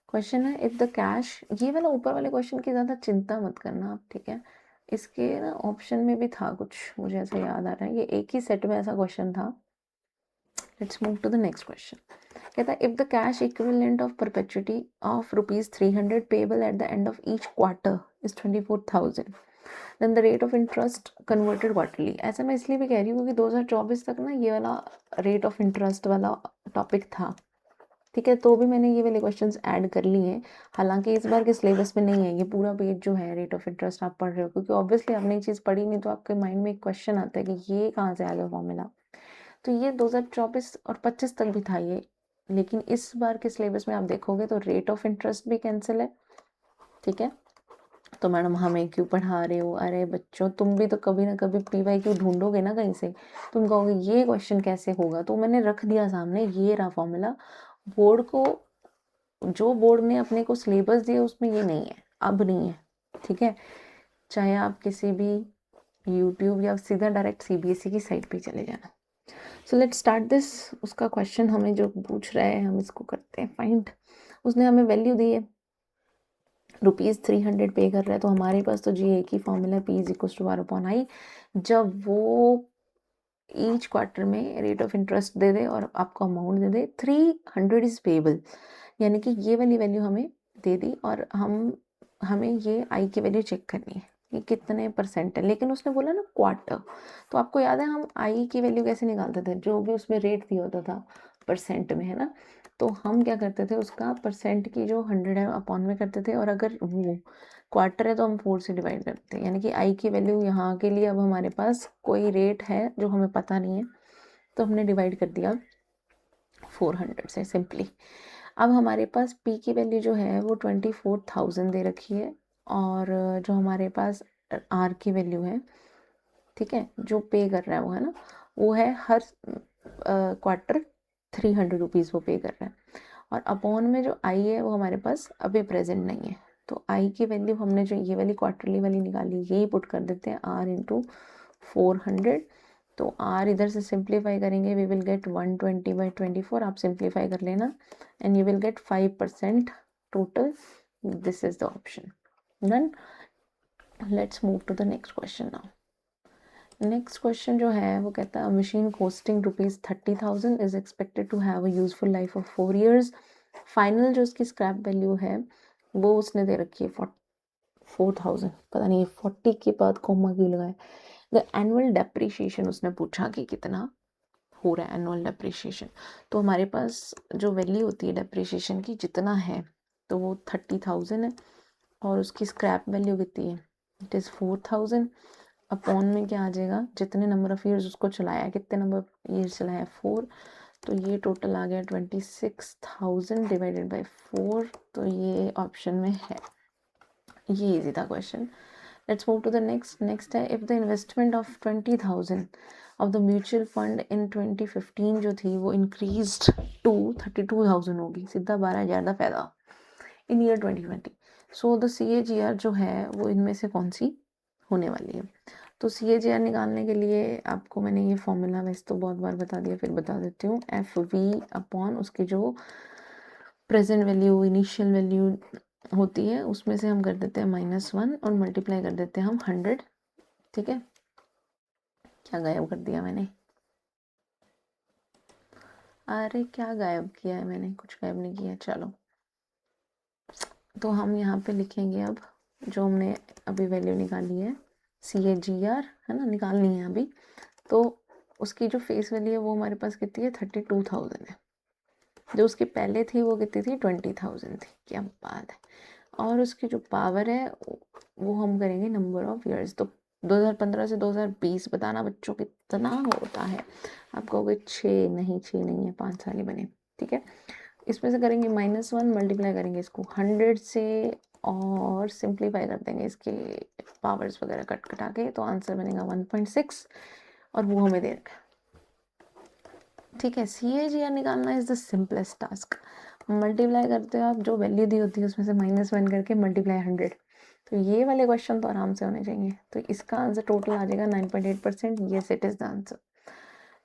क्वेश्चन है इफ द कैश, ये वाला ऊपर वाले क्वेश्चन की ज़्यादा चिंता मत करना आप, ठीक है। इसके ना ऑप्शन में भी था कुछ, मुझे ऐसा याद आ रहा है, ये एक ही सेट में ऐसा क्वेश्चन था। Let's move to the next question. कहता है if the cash equivalent of perpetuity of ₹300 payable at the end of each quarter is 24,000 then the rate of interest converted quarterly. ऐसा मैं इसलिए भी कह रही हूँ क्योंकि 2024 तक ना ये वाला रेट ऑफ इंटरेस्ट वाला टॉपिक था, ठीक है। तो भी मैंने ये वाले क्वेश्चंस ऐड कर लिए हैं, हालांकि इस बार के सिलेबस में नहीं है ये पूरा पेज जो है रेट ऑफ इंटरेस्ट आप पढ़ रहे हो, क्योंकि ऑब्वियसली आपने ये चीज़ पढ़ी नहीं तो आपके माइंड में एक क्वेश्चन आता है कि ये कहाँ से आ गया फॉर्मूला। तो ये 2024 और 25 तक भी था ये, लेकिन इस बार के सिलेबस में आप देखोगे तो रेट ऑफ इंटरेस्ट भी कैंसिल है, ठीक है। तो मैडम हमें क्यों पढ़ा रहे हो, अरे बच्चों तुम भी तो कभी ना कभी PYQ ढूंढोगे ना कहीं से, तुम कहोगे ये क्वेश्चन कैसे होगा, तो मैंने रख दिया सामने ये रहा फॉर्मूला। बोर्ड को, जो बोर्ड ने अपने को सिलेबस दिया उसमें ये नहीं है, अब नहीं है, ठीक है। चाहे आप किसी भी यूट्यूब या सीधा डायरेक्ट CBSE की साइट पे चले जाना। So let's start this. उसका क्वेश्चन हमें जो पूछ रहा है हम इसको करते हैं फाइंड। उसने हमें वैल्यू दी है ₹300 पे कर रहा है, तो हमारे पास तो जी एक ही formula P is equal to R/I। जब वो ईच क्वार्टर में रेट ऑफ इंटरेस्ट दे दे और आपको अमाउंट दे दे 300 इज पेबल, यानी कि ये वाली वैल्यू हमें दे दी और हमें ये आई की वैल्यू चेक करनी है कि कितने परसेंट है। लेकिन उसने बोला ना क्वार्टर, तो आपको याद है हम आई की वैल्यू कैसे निकालते थे, जो भी उसमें रेट दिया होता था परसेंट में, है ना। तो हम क्या करते थे, उसका परसेंट की जो 100 है अपॉन में करते थे, और अगर वो क्वार्टर है तो हम 4 से डिवाइड करते हैं, यानी कि आई की वैल्यू यहाँ के लिए अब हमारे पास कोई रेट है जो हमें पता नहीं है, तो हमने डिवाइड कर दिया 400 से सिंपली। अब हमारे पास पी की वैल्यू जो है वो 24,000 दे रखी है और जो हमारे पास आर की वैल्यू है, ठीक है, जो पे कर रहा है वो है ना, वो है हर क्वार्टर 300 रुपीज़ वो पे कर रहा है। और अपॉन में जो आई है वो हमारे पास अभी प्रेजेंट नहीं है, तो आई की वैल्यू हमने जो ये वाली क्वार्टरली वाली निकाली यही पुट कर देते हैं R इंटू 400। तो R इधर से सिंप्लीफाई करेंगे वी विल गेट 120/24, आप सिंप्लीफाई कर लेना and you will get 5% total. This is the option done. Let's move to the next question now. Next question जो है वो कहता है machine costing ₹30,000 is expected to have a useful life of 4 years। Final जो उसकी scrap value है वो उसने दे रखी है 4,000, पता नहीं 40 के बाद कॉमा क्यों लगाए। द एनुअल डेप्रिशिएशन उसने पूछा कि कितना हो रहा है एनुअल डेप्रिशिएशन। तो हमारे पास जो वैल्यू होती है डेप्रिशिएशन की जितना है तो वो 30,000 है और उसकी स्क्रैप वैल्यू कितनी है, इट इज़ 4,000। अपॉन में क्या आ जाएगा, जितने नंबर ऑफ ईयर्स उसको चलाया, कितने नंबर ईयर्स चलाया 4, तो ये टोटल आ गया 26,000 डिवाइडेड बाई 4, तो ये ऑप्शन में है। ये इजी था question. Let's move to the next है, if the investment of 20,000 of the mutual fund in 2015 जो थी वो इंक्रीज्ड टू 32,000 होगी, सीधा 12,000 का फायदा इन ईयर 2020। सो द CAGR जो है वो इनमें से कौन सी होने वाली है? तो CAGR निकालने के लिए आपको मैंने ये फॉर्मूला वैसे तो बहुत बार बता दिया, फिर बता देती हूँ। FV अपॉन उसकी जो प्रेजेंट वैल्यू, इनिशियल वैल्यू होती है उसमें से हम कर देते हैं -1 और मल्टीप्लाई कर देते हैं हम 100। ठीक है, क्या गायब कर दिया मैंने? अरे क्या गायब किया है मैंने? कुछ गायब नहीं किया। चलो, तो हम यहाँ पे लिखेंगे अब जो हमने अभी वैल्यू निकाली है CAGR, है ना, निकालनी है अभी। तो उसकी जो फेस वैल्यू है वो हमारे पास कितनी है? 32,000 है। जो उसकी पहले थी वो कितनी थी? 20,000 थी। क्या बात है। और उसकी जो पावर है वो हम करेंगे नंबर ऑफ ईयर्स। तो 2015 से 2020 बताना बच्चों कितना होता है? आप कहोगे 6 नहीं, 6 नहीं है, 5 साल ही बने। ठीक है, इसमें से करेंगे -1, मल्टीप्लाई करेंगे इसको 100 से और सिंप्लीफाई कर देंगे इसके पावर्स वगैरह कट कटा के, तो आंसर बनेगा 1.6 और वो हमें दे रखा है। ठीक है, CAGR निकालना is the simplest task. Multiply करते हो आप, जो वैल्यू दी होती है उसमें से -1 करके मल्टीप्लाई 100। तो ये वाले क्वेश्चन तो आराम से होने चाहिए। तो इसका आंसर टोटल आ जाएगा 9.8%। Yes, it is the answer.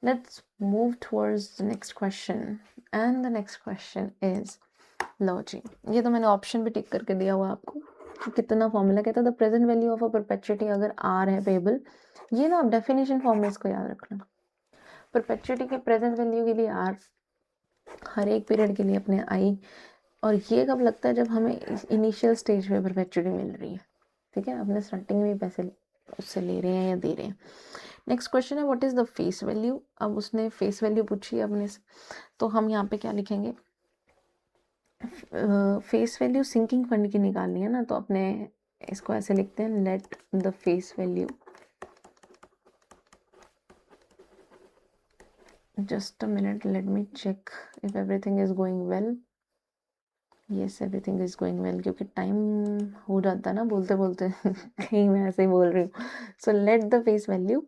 Let's move towards the next question and the next question is logic. ये तो मैंने ऑप्शन भी टिक करके दिया हुआ आपको। तो कितना फॉर्मूला कहता है the present value of a perpetuity अगर R है पेबल। ये ना आप डेफिनेशन फॉर्म में इसको याद रखना। परपेचुइटी के प्रेजेंट वैल्यू के लिए R, हर एक पीरियड के लिए अपने I, और ये कब लगता है? जब हमें इनिशियल स्टेज पे परपेचुइटी मिल रही है। ठीक है, अपने स्टार्टिंग में पैसे उससे ले रहे हैं या दे रहे हैं। नेक्स्ट क्वेश्चन है what is the face value. अब उसने फेस वैल्यू पूछी अपने से, तो हम यहाँ पे क्या लिखेंगे? फेस वैल्यू सिंकिंग फंड की निकालनी है ना, तो अपने इसको ऐसे लिखते हैं, let the face value, just a minute, let me check if everything is going well. Yes, everything is going well, क्योंकि टाइम हो जाता है ना बोलते बोलते कहीं मैं ऐसे ही बोल रही हूँ। So let the face value,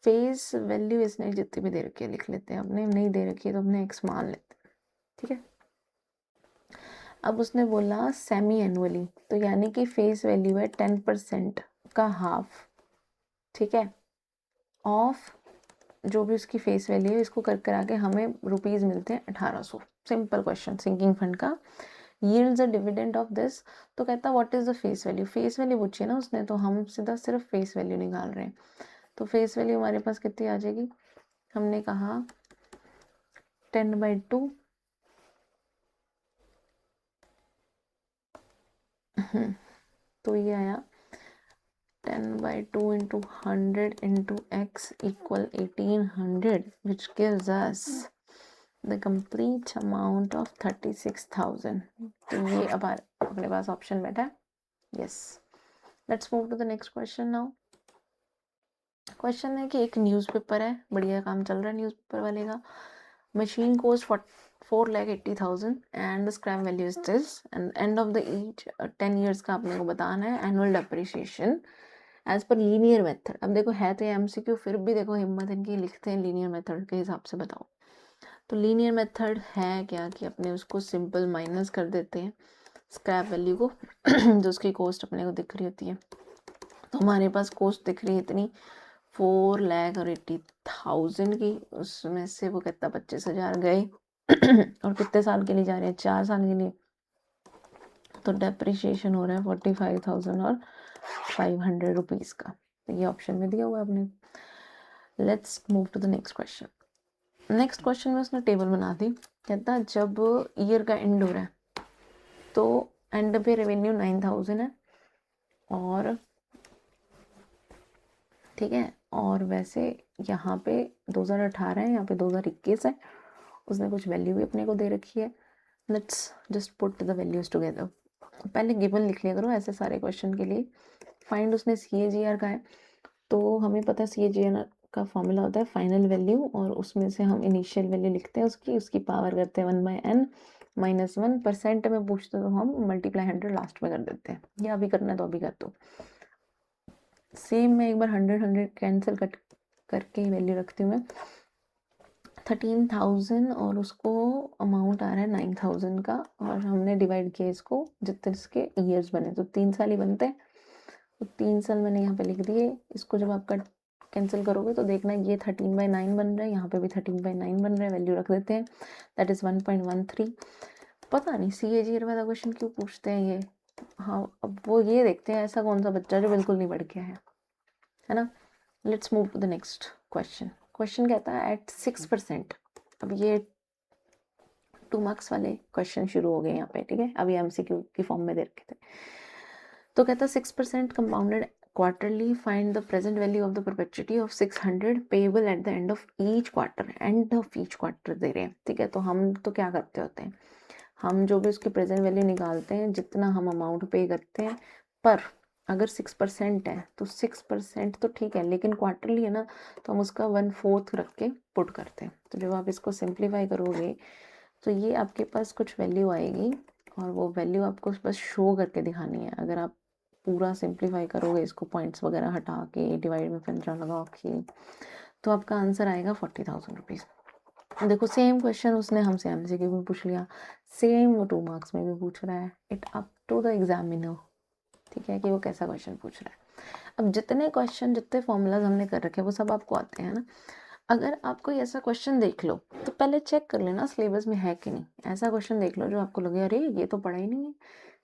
face value इसने जितनी भी दे रखी है लिख लेते हैं, अपने नहीं दे रखी है तो अपने x मान लेते हैं। ठीक है, अब उसने बोला सेमी एनुअली, तो यानी कि फेस वैल्यू है 10% का हाफ। ठीक है, ऑफ जो भी उसकी फेस वैल्यू है, इसको कर आके हमें रुपीज मिलते हैं 1800। सिंपल क्वेश्चन सिंकिंग फंड का। Yields a dividend of this, तो कहता what is the face value. Face value पूछी है ना उसने, तो हम सीधा सिर्फ फेस वैल्यू निकाल रहे हैं। तो फेस वैल्यू हमारे पास कितनी आ जाएगी? हमने कहा 10/2 तो ये आया 10/2 into 100 into x equal 1800, which gives us the complete amount of 36,000। तो ये अब अपने पास ऑप्शन बैठा है। Yes, let's move to the next question now. Question है कि एक न्यूज़पेपर है, बढ़िया काम चल रहा है न्यूज़पेपर वाले का। Machine cost 4,80,000 and the scrap value is this, and end of the each 10 years का अपने को बताना है annual depreciation as per linear method. अब देखो है तो MCQ, फिर भी देखो हिम्मत इनकी लिखते हैं लीनियर मेथड के हिसाब से। बताओ तो लीनियर मेथड है क्या कि अपने उसको सिंपल माइनस कर देते हैं स्क्रैप वैल्यू को जो उसकी कॉस्ट अपने को दिख रही होती है। तो हमारे पास कॉस्ट दिख रही है इतनी 4,80,000 की, उसमें से वो कितना 25,000 गए और कितने साल के लिए जा रहे हैं? 4 साल के लिए। तो डेप्रिशिएशन हो रहा है 45,000 और 500 रुपीज का। तो ये ऑप्शन में दिया हुआ है अपने। Let's move to the next question. Next question में उसने टेबल बना दी। कहता जब ईयर का एंड हो रहा है तो एंड पे रेवेन्यू 9,000 है, और ठीक है, और वैसे यहाँ पे 2018 है, यहाँ पे 2021 है। उसने कुछ वैल्यू भी अपने को दे रखी है। Let's just put the values together. पहले गिवन लिख लिया करो ऐसे सारे क्वेश्चन के लिए। फाइंड उसने CAGR का है, तो हमें पता है CAGR का फॉर्मूला होता है फाइनल वैल्यू, और उसमें से हम इनिशियल वैल्यू लिखते हैं उसकी पावर करते हैं 1/n, -1% में पूछते तो हम मल्टीप्लाई 100 लास्ट में कर देते हैं, या अभी करना है तो अभी कर दो। सेम मैं एक बार 100 कैंसिल करके ही वैल्यू रखती हूँ मैं 13,000 और उसको अमाउंट आ रहा है 9,000 का, और हमने डिवाइड किया इसको जितने इसके ईयर्स बने तो 3 साल ही बनते हैं, तो 3 साल मैंने यहाँ पे लिख दिए। इसको जब आप कैंसिल करोगे तो देखना ये 13/9 बन रहा है, यहाँ पे भी 13/9 बन रहा है, वैल्यू रख देते हैं, दैट इज 1.13। पता नहीं CAGR वाला क्वेश्चन क्यों पूछते हैं ये। हाँ, अब वो ये देखते हैं ऐसा कौन सा बच्चा जो बिल्कुल नहीं पढ़ के है ना। Let's move to the next question. Question कहता है एट 6%। अब ये 2 मार्क्स वाले क्वेश्चन शुरू हो गए यहाँ पे, ठीक है, अभी MCQ की फॉर्म में दे रखे थे। तो कहता है 6% compounded quarterly, find the present value of the perpetuity of 600 payable at the end of each quarter. End of each quarter दे रहे हैं, ठीक है। तो हम तो क्या करते होते हैं, हम जो भी उसकी प्रेजेंट वैल्यू निकालते हैं, जितना हम अमाउंट पे करते हैं, पर अगर 6% है तो 6% तो ठीक है, लेकिन क्वार्टरली है ना, तो हम उसका 1/4 रख के पुट करते हैं। तो जब आप इसको सिंप्लीफाई करोगे तो ये आपके पास कुछ वैल्यू आएगी, और वो वैल्यू आपको बस शो करके दिखानी है। अगर आप पूरा सिंप्लीफाई करोगे इसको पॉइंट्स वगैरह हटा के, डिवाइड में 15 लगा के, तो आपका आंसर आएगा 40,000 रुपीज़। देखो सेम क्वेश्चन उसने हमसे MCQ में पूछ लिया, सेम वो 2 मार्क्स में भी पूछ रहा है। It up to the examiner, ठीक है, कि वो कैसा क्वेश्चन पूछ रहा है। अब जितने क्वेश्चन, जितने फॉर्मूलाज हमने कर रखे हैं वो सब आपको आते हैं ना। अगर आप कोई ऐसा क्वेश्चन देख लो तो पहले चेक कर लेना सिलेबस में है कि नहीं। ऐसा क्वेश्चन देख लो जो आपको लगे अरे ये तो पढ़ा ही नहीं है,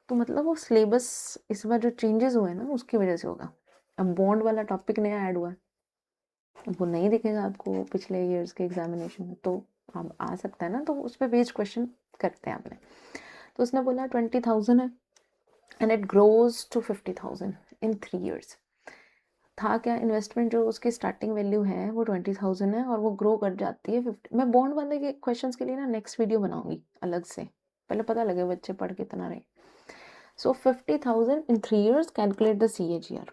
तो मतलब वो सिलेबस इस बार जो चेंजेस हुए ना उसकी वजह से होगा। अब बॉन्ड वाला टॉपिक नया ऐड हुआ है, वो नहीं दिखेगा आपको पिछले ईयर्स के एग्जामिनेशन में, तो अब आ सकता है ना, तो उस पर बेस्ड क्वेश्चन करते हैं आपने। तो उसने बोला 20,000 है and it grows to 50,000 in 3 years। था क्या, इन्वेस्टमेंट जो उसकी स्टार्टिंग वैल्यू है वो 20,000 है और वो ग्रो कर जाती है 50। मैं बॉन्ड वाले के क्वेश्चंस के लिए ना नेक्स्ट वीडियो बनाऊंगी अलग से, पहले पता लगे बच्चे पढ़ कितना रहे। सो 50,000 in 3 years, calculate the CAGR।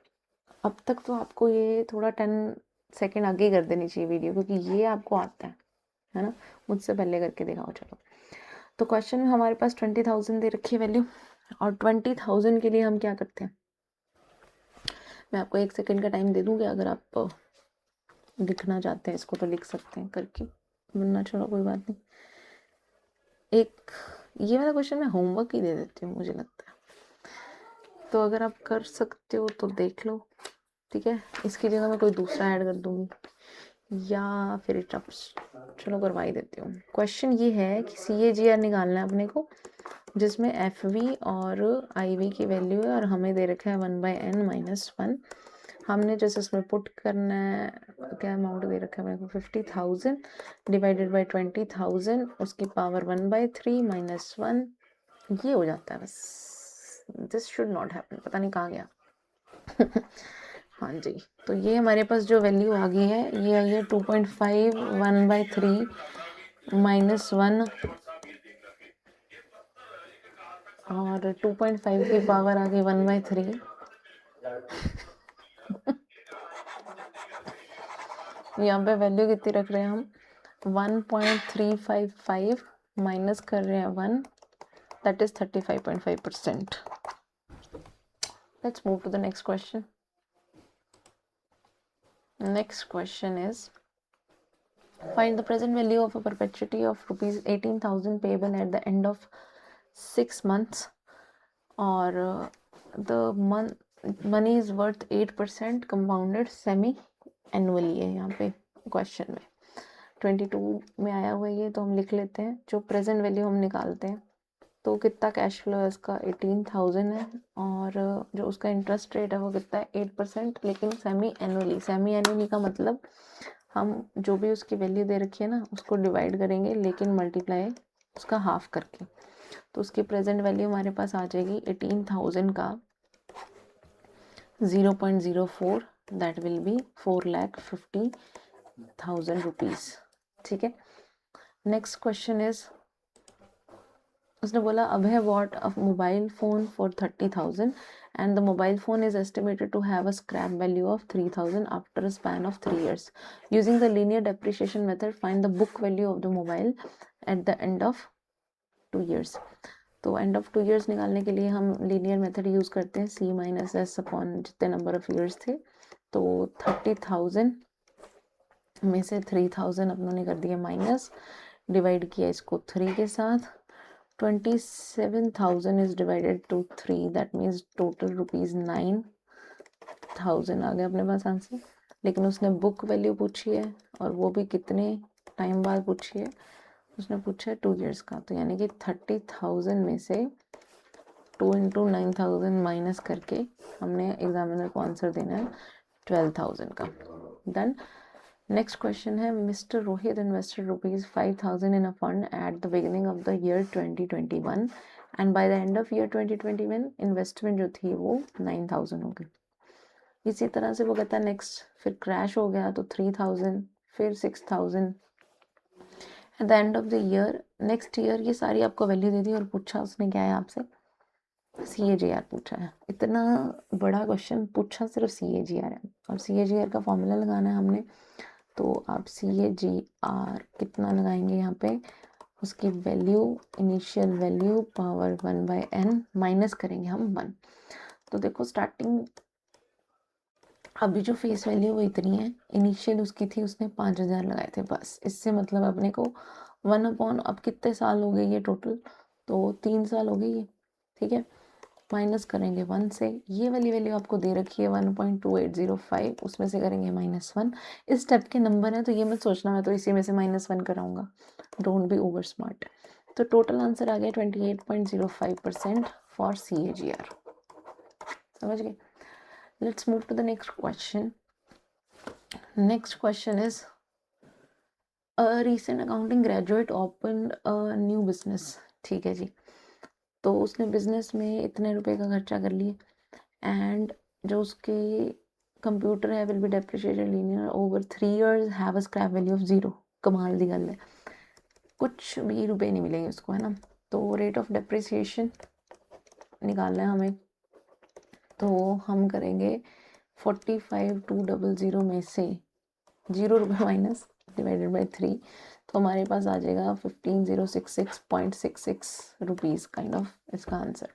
अब तक तो आपको ये थोड़ा 10 सेकेंड आगे कर देनी चाहिए वीडियो, क्योंकि ये आपको आता है ना, मुझसे पहले करके दिखाओ। चलो, तो क्वेश्चन में हमारे पास 20,000 दे रखी है वैल्यू, और 20,000 के लिए हम क्या करते हैं, मैं आपको 1 सेकेंड का टाइम दे दूंगी, अगर आप लिखना चाहते हैं इसको तो लिख सकते हैं करके, वरना चलो कोई बात नहीं। एक ये वाला क्वेश्चन मैं होमवर्क ही दे देती हूँ मुझे लगता है, तो अगर आप कर सकते हो तो देख लो, ठीक है। इसकी जगह मैं कोई दूसरा ऐड कर दूंगी या फिर चलो करवा ही देती हूँ। क्वेश्चन ये है कि CAGR निकालना है अपने को, जिसमें FV और IV की वैल्यू है, और हमें दे रखा है 1/n-1। हमने जैसे इसमें पुट करना है, क्या अमाउंट दे रखा है मेरे को 50,000 डिवाइडेड बाई 20,000, उसकी पावर 1/3 -1, ये हो जाता है बस। दिस शुड नॉट हैपन, पता नहीं कहाँ गया। हाँ जी, तो ये हमारे पास जो वैल्यू आ गई है ये आई है 2.5, 1/3 -1, और 2.5 की पावर आ गई 1/3। यहाँ पे वैल्यू कितनी रख रहे हैं हम, 1.355 माइनस कर रहे हैं 1, that is 35.5%। Let's move to the next question. Next question is find the present value of a perpetuity of rupees 18,000 payable at the end of 6 months, or the money is worth 8% compounded semi annually है यहाँ पे question में। 22 में आया हुआ ये, तो हम लिख लेते हैं जो प्रेजेंट वैल्यू हम निकालते हैं। तो कितना कैश फ्लो है उसका 18,000 है, और जो उसका इंटरेस्ट रेट है वो कितना है 8%, लेकिन सेमी एनुअली का मतलब हम जो भी उसकी वैल्यू दे रखी है ना उसको डिवाइड करेंगे, लेकिन मल्टीप्लाई उसका हाफ करके। तो उसकी प्रेजेंट वैल्यू हमारे पास आ जाएगी 18,000 का 0.04, दैट विल बी 4,50,000 रुपीज, ठीक है। नेक्स्ट क्वेश्चन इज, उसने बोला अभय bought a mobile phone for 30,000 and the mobile phone is estimated to have a scrap value of 3,000 after a span of 3 years. Using the linear depreciation method, find the book value of the mobile at the end of 2 years. तो and of 2 years निकालने के लिए हम linear method use करते हैं, C minus S upon जितने number of years थे। तो 30,000 में से 3,000 अपनों ने कर दिया माइनस, डिवाइड किया इसको 3 के साथ। 27,000 is divided to 3, that means total ₹9,000 आ गया अपने पास आंसर। लेकिन उसने बुक वैल्यू पूछी है और वो भी कितने टाइम बाद पूछी है, उसने पूछा है 2 ईयर्स का। तो यानी कि 30,000 में से 2 इंटू 9,000 माइनस करके हमने एग्जामिनर को आंसर देना है 12,000 का। डन। नेक्स्ट क्वेश्चन है, mister Rohit invested ₹5,000 in a fund at the beginning of the year 2021 and by the end of year 2021 investment जो थी वो 9,000 हो गई। इसी तरह से वो कहता है नेक्स्ट, फिर क्रैश हो गया तो 3,000, फिर 6,000 eight the end of the year. Next year ये सारी आपको वैल्यू दे दी और पूछा उसने क्या है आपसे, CAGR पूछा है। इतना बड़ा क्वेश्चन पूछा सिर्फ CAGR है, और CAGR का फॉर्मूला लगाना है हमने। तो आप CAGR कितना लगाएंगे यहाँ पे, उसकी value initial value power 1/n minus करेंगे हम 1। तो देखो स्टार्टिंग अभी जो फेस वैल्यू वो इतनी है, इनिशियल उसकी थी, उसने 5,000 लगाए थे बस। इससे मतलब अपने को 1/, अब कितने साल हो गए ये टोटल, तो 3 साल हो गए ये, ठीक है। माइनस करेंगे 1 से, ये वाली वैल्यू आपको दे रखी है 1.2805, उसमें से करेंगे -1। इस स्टेप के नंबर है तो ये मत सोचना मैं तो इसी में से -1 कराऊंगा, डोंट बी ओवर स्मार्ट। तो टोटल आंसर आ गया 28.05% फॉर CAGR। समझ गए। Let's move to the next question. Next question is, recent accounting graduate open a new business. ठीक है जी। तो उसने बिजनेस में इतने रुपए का खर्चा कर लिया एंड जो उसके कंप्यूटर है will be depreciated linear over 3 years, have a scrap value of 0। कमाल दी गल है, कुछ भी रुपए नहीं मिलेंगे उसको, है ना। तो रेट ऑफ डेप्रिसिएशन निकालना है हमें। तो हम करेंगे 45,200 में से 0 रुपये माइनस डिवाइडेड बाई 3, तो हमारे पास आ जाएगा 15,066.66 रुपीज़ काइंड ऑफ इसका आंसर।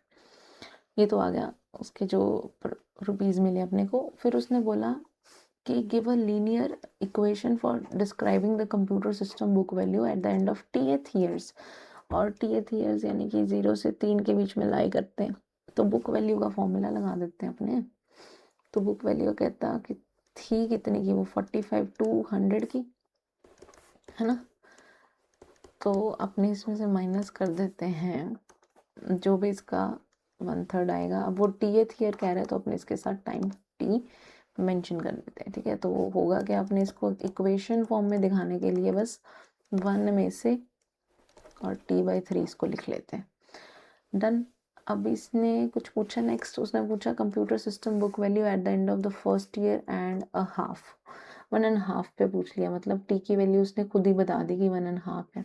ये तो आ गया उसके जो रुपीज़ मिले अपने को। फिर उसने बोला कि give a linear equation for describing the computer system book value eight the end of TH years. और TH ईयर्स यानी कि 0 से 3 के बीच में लाई करते हैं, तो बुक वैल्यू का फॉर्मूला लगा देते हैं अपने। तो बुक वैल्यू कहता कि थी कितने की, वो 45,200 की, है ना। तो अपने इसमें से माइनस कर देते हैं जो भी इसका 1/3 आएगा। अब वो TH ईयर कह रहे हैं तो अपने इसके साथ टाइम T मेंशन कर देते हैं, ठीक है। तो वो होगा कि आपने इसको इक्वेशन फॉर्म में दिखाने के लिए बस 1 में से और T/3 इसको लिख लेते हैं। डन। अब इसने कुछ पूछा नेक्स्ट, उसने पूछा computer system book value eight the end of the first year and a half. 1.5 पे पूछ लिया, मतलब T की वैल्यू उसने खुद ही बता दी कि 1.5 है,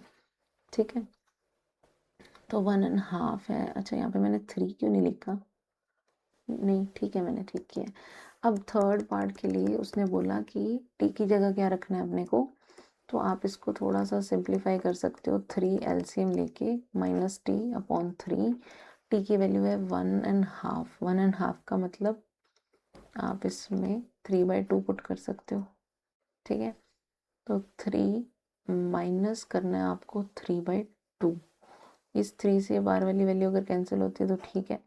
ठीक है। तो 1.5 है। अच्छा यहाँ पे मैंने 3 क्यों नहीं लिखा, नहीं ठीक है मैंने ठीक किया। अब थर्ड पार्ट के लिए उसने बोला कि T की जगह क्या रखना है अपने को, तो आप इसको थोड़ा सा सिंप्लीफाई कर सकते हो, 3 LCM लेके -T/3। T की वैल्यू है 1.5, 1.5 का मतलब आप इसमें 3/2 पुट कर सकते हो, ठीक है। तो 3 माइनस करना है आपको 3/2। इस 3 से बाहर वाली वैल्यू अगर कैंसिल होती है तो ठीक है,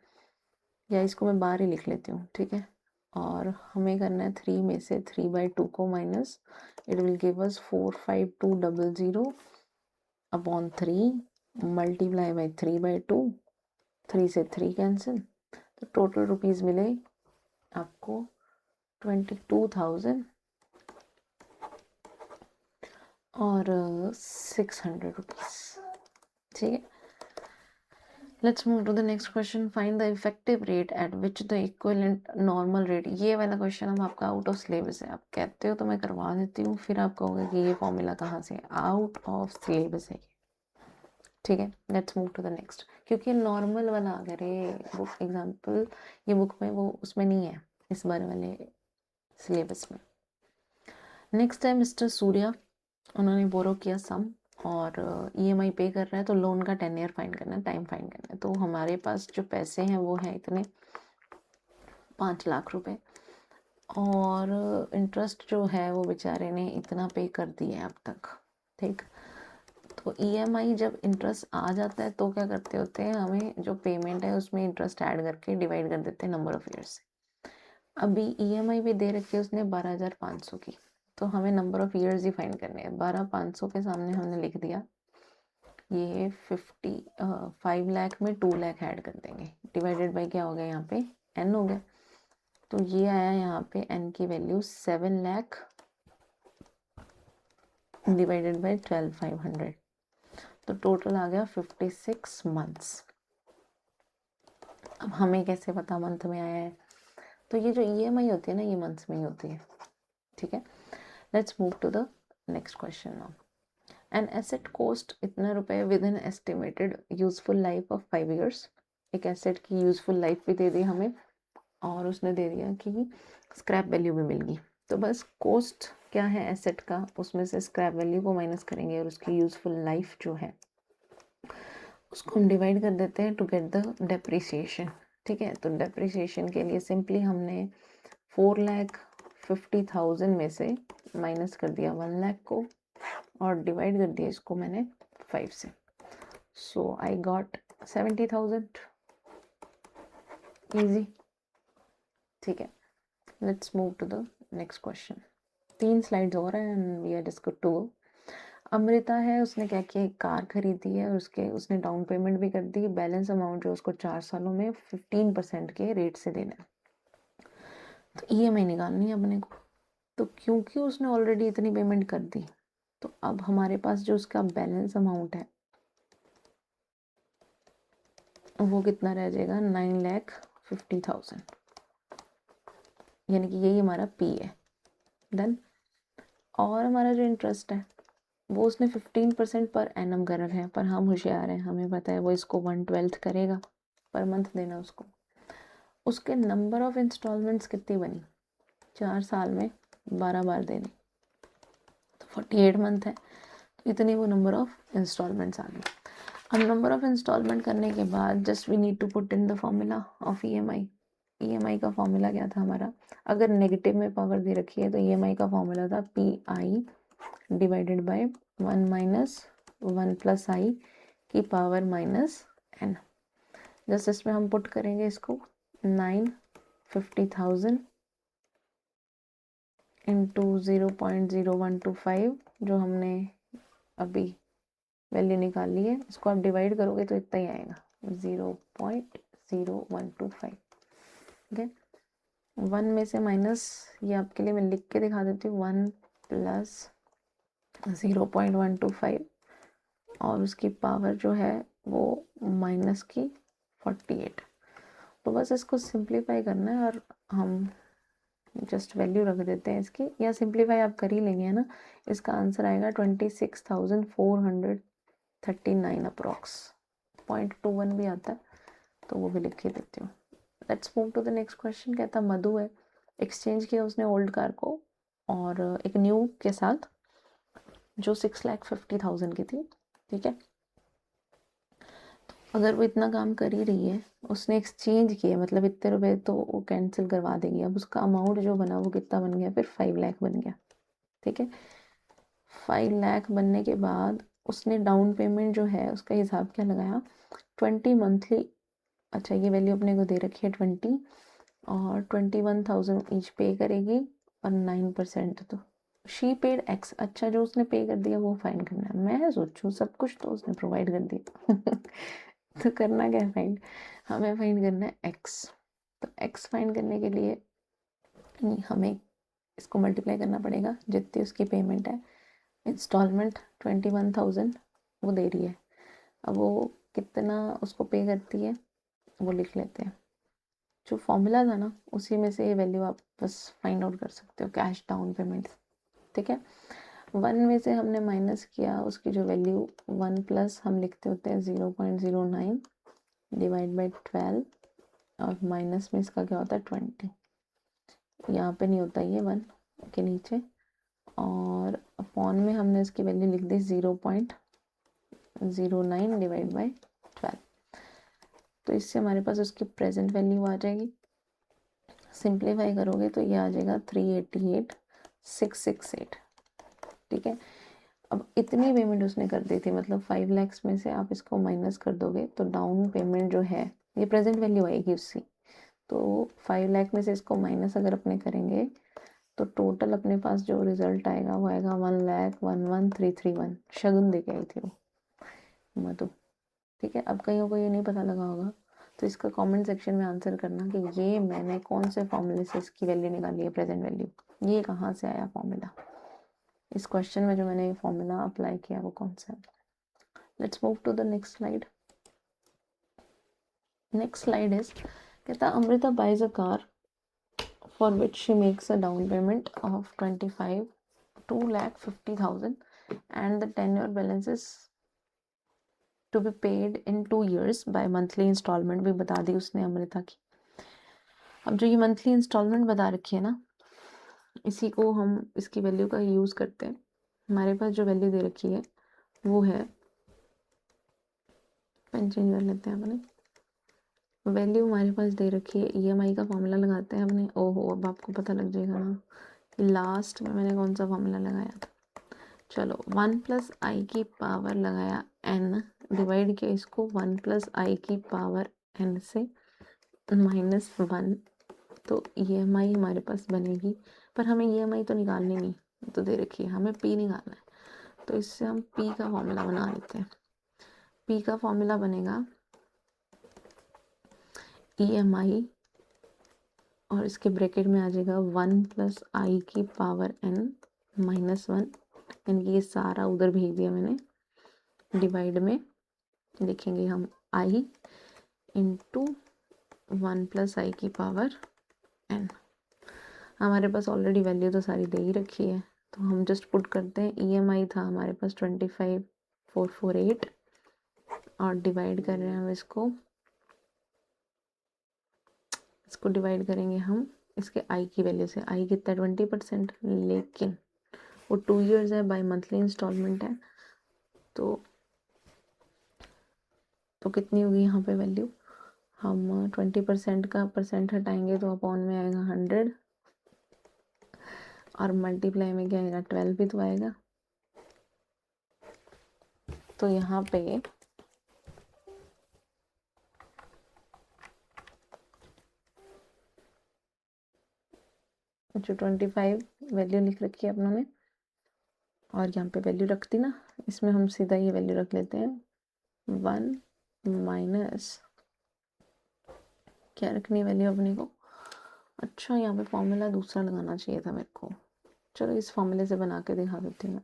या इसको मैं बाहर ही लिख लेती हूँ, ठीक है। और हमें करना है 3 में से 3/2 को minus, it will give us 45,200/3 multiply by 3/2, 3 से 3 कैंसिल, तो टोटल रुपीज़ मिले आपको 22,000 और 600 रुपीज़, ठीक है। Let's move to the next question, find the effective rate at which the equivalent normal rate. ये वाला क्वेश्चन अब आपका आउट ऑफ सिलेबस है, आप कहते हो तो मैं करवा देती हूँ, फिर आप कहोगे कि ये फॉर्मूला कहाँ से है, आउट ऑफ सिलेबस है, ठीक है। Let's move to the next, क्योंकि नॉर्मल वाला अगर ये बुक एग्जाम्पल ये बुक में वो उसमें नहीं है, इस बार वाले सिलेबस में। नेक्स्ट है मिस्टर सूर्या, उन्होंने बोरो किया सम और EMI पे कर रहा है, तो लोन का टेन्योर फाइंड करना है, टाइम फाइंड करना है। तो हमारे पास जो पैसे हैं वो हैं इतने 5 लाख रुपए, और इंटरेस्ट जो है वो बेचारे ने इतना पे कर दिया है अब तक। ठीक, तो EMI जब इंटरेस्ट आ जाता है तो क्या करते होते हैं, हमें जो पेमेंट है उसमें इंटरेस्ट ऐड करके डिवाइड कर देते हैं नंबर ऑफ ईयर्स से। अभी EMI भी दे रखी है उसने 12,500 की, तो हमें number of years he find करने हैं। 12,500 के सामने हमने लिख दिया ये 5 लाख में 2 लाख ऐड कर देंगे, डिवाइडेड बाई क्या हो गया यहाँ पे n हो गया। तो ये आया यहाँ पे n की वैल्यू 7 लाख डिवाइडेड बाई 12,500, तो टोटल आ गया 56 मंथ्स। अब हमें कैसे पता मंथ में आया है, तो ये जो EMI होती है ना ये मंथ्स में ही होती है। ठीक है, let's move to the next question now. An asset cost इतना रुपए with an estimated useful life of 5 years. एक एसेट की यूजफुल लाइफ भी दे दी हमें, और उसने दे दिया कि स्क्रैप वैल्यू भी मिल गई। तो बस कॉस्ट क्या है एसेट का, उसमें से स्क्रैप वैल्यू को माइनस करेंगे और उसकी यूजफुल लाइफ जो है उसको हम डिवाइड कर देते हैं टू गेट द डेप्रिसिएशन। ठीक है, तो डेप्रिसिएशन के लिए सिंपली हमने 4,50,000 में से माइनस कर दिया 1 लाख को, और डिवाइड कर दिया इसको मैंने 5 से। So I got 70,000। इजी। ठीक है, let's move to the next question. 3 slides और हैं and we are just good to go. Amrita है, उसने क्या किया, एक कार खरीदी है और उसने डाउन पेमेंट भी कर दी। बैलेंस अमाउंट जो उसको 4 सालों में 15% के रेट से देना है। तो EMI निकालनी है अपने को। तो क्योंकि उसने ऑलरेडी इतनी पेमेंट कर दी, तो अब हमारे पास जो उसका बैलेंस अमाउंट है वो कितना रह जाएगा, 9,50,000, यानी कि यही हमारा P है। डन। और हमारा जो इंटरेस्ट है वो उसने 15% पर एनम कर रखा है, पर हम होशियार हैं, हमें पता है वो इसको 1/12 करेगा पर मंथ देना उसको। उसके नंबर ऑफ इंस्टॉलमेंट्स कितनी बनी, 4 साल में 12 बार देनी, तो 48 मंथ है, तो इतनी वो नंबर ऑफ इंस्टॉलमेंट्स आ गई। अब नंबर ऑफ इंस्टॉलमेंट करने के बाद just we need to put in the formula of EMI का फॉर्मूला क्या था हमारा, अगर नेगेटिव में पावर दे रखी है तो EMI का फॉर्मूला था PI divided by 1 minus 1 plus i की पावर माइनस n। जस्ट इसमें हम पुट करेंगे इसको 950,000 इंटू 0.0125 जो हमने अभी वैल्यू निकाली है, इसको आप डिवाइड करोगे तो इतना ही आएगा 0.0125। ठीक है, 1 में से माइनस, ये आपके लिए मैं लिख के दिखा देती हूँ, 1 प्लस 0.125 और उसकी पावर जो है वो माइनस की 48। तो बस इसको सिंप्लीफाई करना है और हम जस्ट वैल्यू रख देते हैं इसकी, या सिंप्लीफाई आप कर ही लेंगे, है ना। इसका आंसर आएगा 26,439 अप्रॉक्स। 0.21 भी आता है, तो वो भी लिख के देती हूँ। Let's move to the next question. कहता मधु है, एक्सचेंज किया उसने ओल्ड कार को और एक न्यू के साथ जो 6,50,000 की थी। ठीक है, अगर वो इतना काम कर ही रही है, उसने एक्सचेंज किया, मतलब इतने रुपए तो वो कैंसिल करवा देगी। अब उसका अमाउंट जो बना वो कितना बन गया, फिर 5 लाख बन गया। ठीक है, 5 लाख बनने के बाद उसने डाउन पेमेंट जो है उसका हिसाब क्या लगाया, 20 मंथली। अच्छा, ये वैल्यू अपने को दे रखी है 20, और 21,000 ईच पे करेगी और 9%। तो शी पेड एक्स। अच्छा, जो उसने पे कर दिया वो फाइन करना है। मैं सोचूं सब कुछ तो उसने प्रोवाइड कर दिया तो करना क्या है फाइंड, हमें फाइंड करना है एक्स। तो एक्स फाइंड करने के लिए हमें इसको मल्टीप्लाई करना पड़ेगा जितनी उसकी पेमेंट है। इंस्टॉलमेंट 21,000 वो दे रही है, अब वो कितना उसको पे करती है वो लिख लेते हैं। जो फॉर्मूला था ना उसी में से ये वैल्यू आप बस फाइंड आउट कर सकते हो, कैश डाउन पेमेंट। ठीक है, 1 में से हमने माइनस किया उसकी जो वैल्यू 1 प्लस हम लिखते होते हैं 0.09 डिवाइड बाई 12, और माइनस में इसका क्या होता है 20। यहाँ पे नहीं होता ये 1 के नीचे, और अपॉन में हमने इसकी वैल्यू लिख दी 0.01। 09 डिवाइड बाई 12। तो इससे हमारे पास उसकी प्रेजेंट वैल्यू आ जाएगी। सिंप्लीफाई करोगे तो ये आ जाएगा 388,668। ठीक है, अब इतनी पेमेंट उसने कर दी थी, मतलब 5 लाख में से आप इसको माइनस कर दोगे तो डाउन पेमेंट जो है ये प्रेजेंट वैल्यू आएगी उसकी। तो 5 लाख में से इसको माइनस अगर अपने करेंगे तो टोटल अपने पास जो रिजल्ट आएगा वो आएगा 1,11,331। शगुन दे के आई थी वो मधु। ठीक है, अब कईयों को ये नहीं पता लगा होगा तो इसका कमेंट सेक्शन में आंसर करना कि ये मैंने कौन से फॉर्मूले से इसकी वैल्यू निकाली है, प्रेजेंट वैल्यू, ये कहाँ से आया फॉर्मूला। इस क्वेश्चन में जो मैंने फॉर्मूला अप्लाई किया वो कौन सा है। Let's move to the next slide. Next slide is, कहता Amrita buys a car for which she makes a down payment of 2,50,000 and the tenure balance is to be paid in 2 years by monthly installment भी बता दी उसने अमृता की। अब जो ये monthly instalment बता रखी है ना, इसी को हम इसकी वैल्यू का यूज़ करते हैं। हमारे पास जो वैल्यू दे रखी है वो है, पेन चेंज कर लेते हैं अपने, वैल्यू हमारे पास दे रखी है, ईएमआई का फॉर्मूला लगाते हैं अपने। ओहो, अब आपको पता लग जाएगा ना कि लास्ट में मैंने कौन सा फॉर्मूला लगाया था। चलो, 1 प्लस आई की पावर लगाया n, डिवाइड किया इसको 1 प्लस आई की पावर n से -1, तो ईएमआई हमारे पास बनेगी। पर हमें ईएमआई तो निकालनी नहीं, तो दे रखी है, हमें पी निकालना है। तो इससे हम पी का फॉर्मूला बना लेते हैं। पी का फॉर्मूला बनेगा ईएमआई और इसके ब्रैकेट में आ जाएगा 1 प्लस आई की पावर n -1, यानी कि ये सारा उधर भेज दिया मैंने, डिवाइड में लिखेंगे हम i इंटू 1 प्लस आई की पावर n। हमारे पास ऑलरेडी वैल्यू तो सारी दे ही रखी है, तो हम जस्ट पुट करते हैं। ईएमआई था हमारे पास 25,448 और डिवाइड कर रहे हैं हम इसको डिवाइड करेंगे हम इसके आई की वैल्यू से। आई कितना 20%, लेकिन वो 2 इयर्स है, बाय मंथली इंस्टॉलमेंट है, तो कितनी होगी यहाँ पे वैल्यू। हम 20% का परसेंट हटाएंगे तो अपॉन में आएगा 100 और मल्टीप्लाई में क्या आएगा 12 भी तो आएगा। तो यहाँ पे जो 25 वैल्यू लिख रखी है अपनों ने और यहाँ पे वैल्यू रख दी ना, इसमें हम सीधा ये वैल्यू रख लेते हैं 1 माइनस, क्या रखनी वैल्यू अपने को। अच्छा, यहाँ पे फॉर्मूला दूसरा लगाना चाहिए था मेरे को। चलो इस फॉर्मूले से बना के दिखा देती हूँ मैं,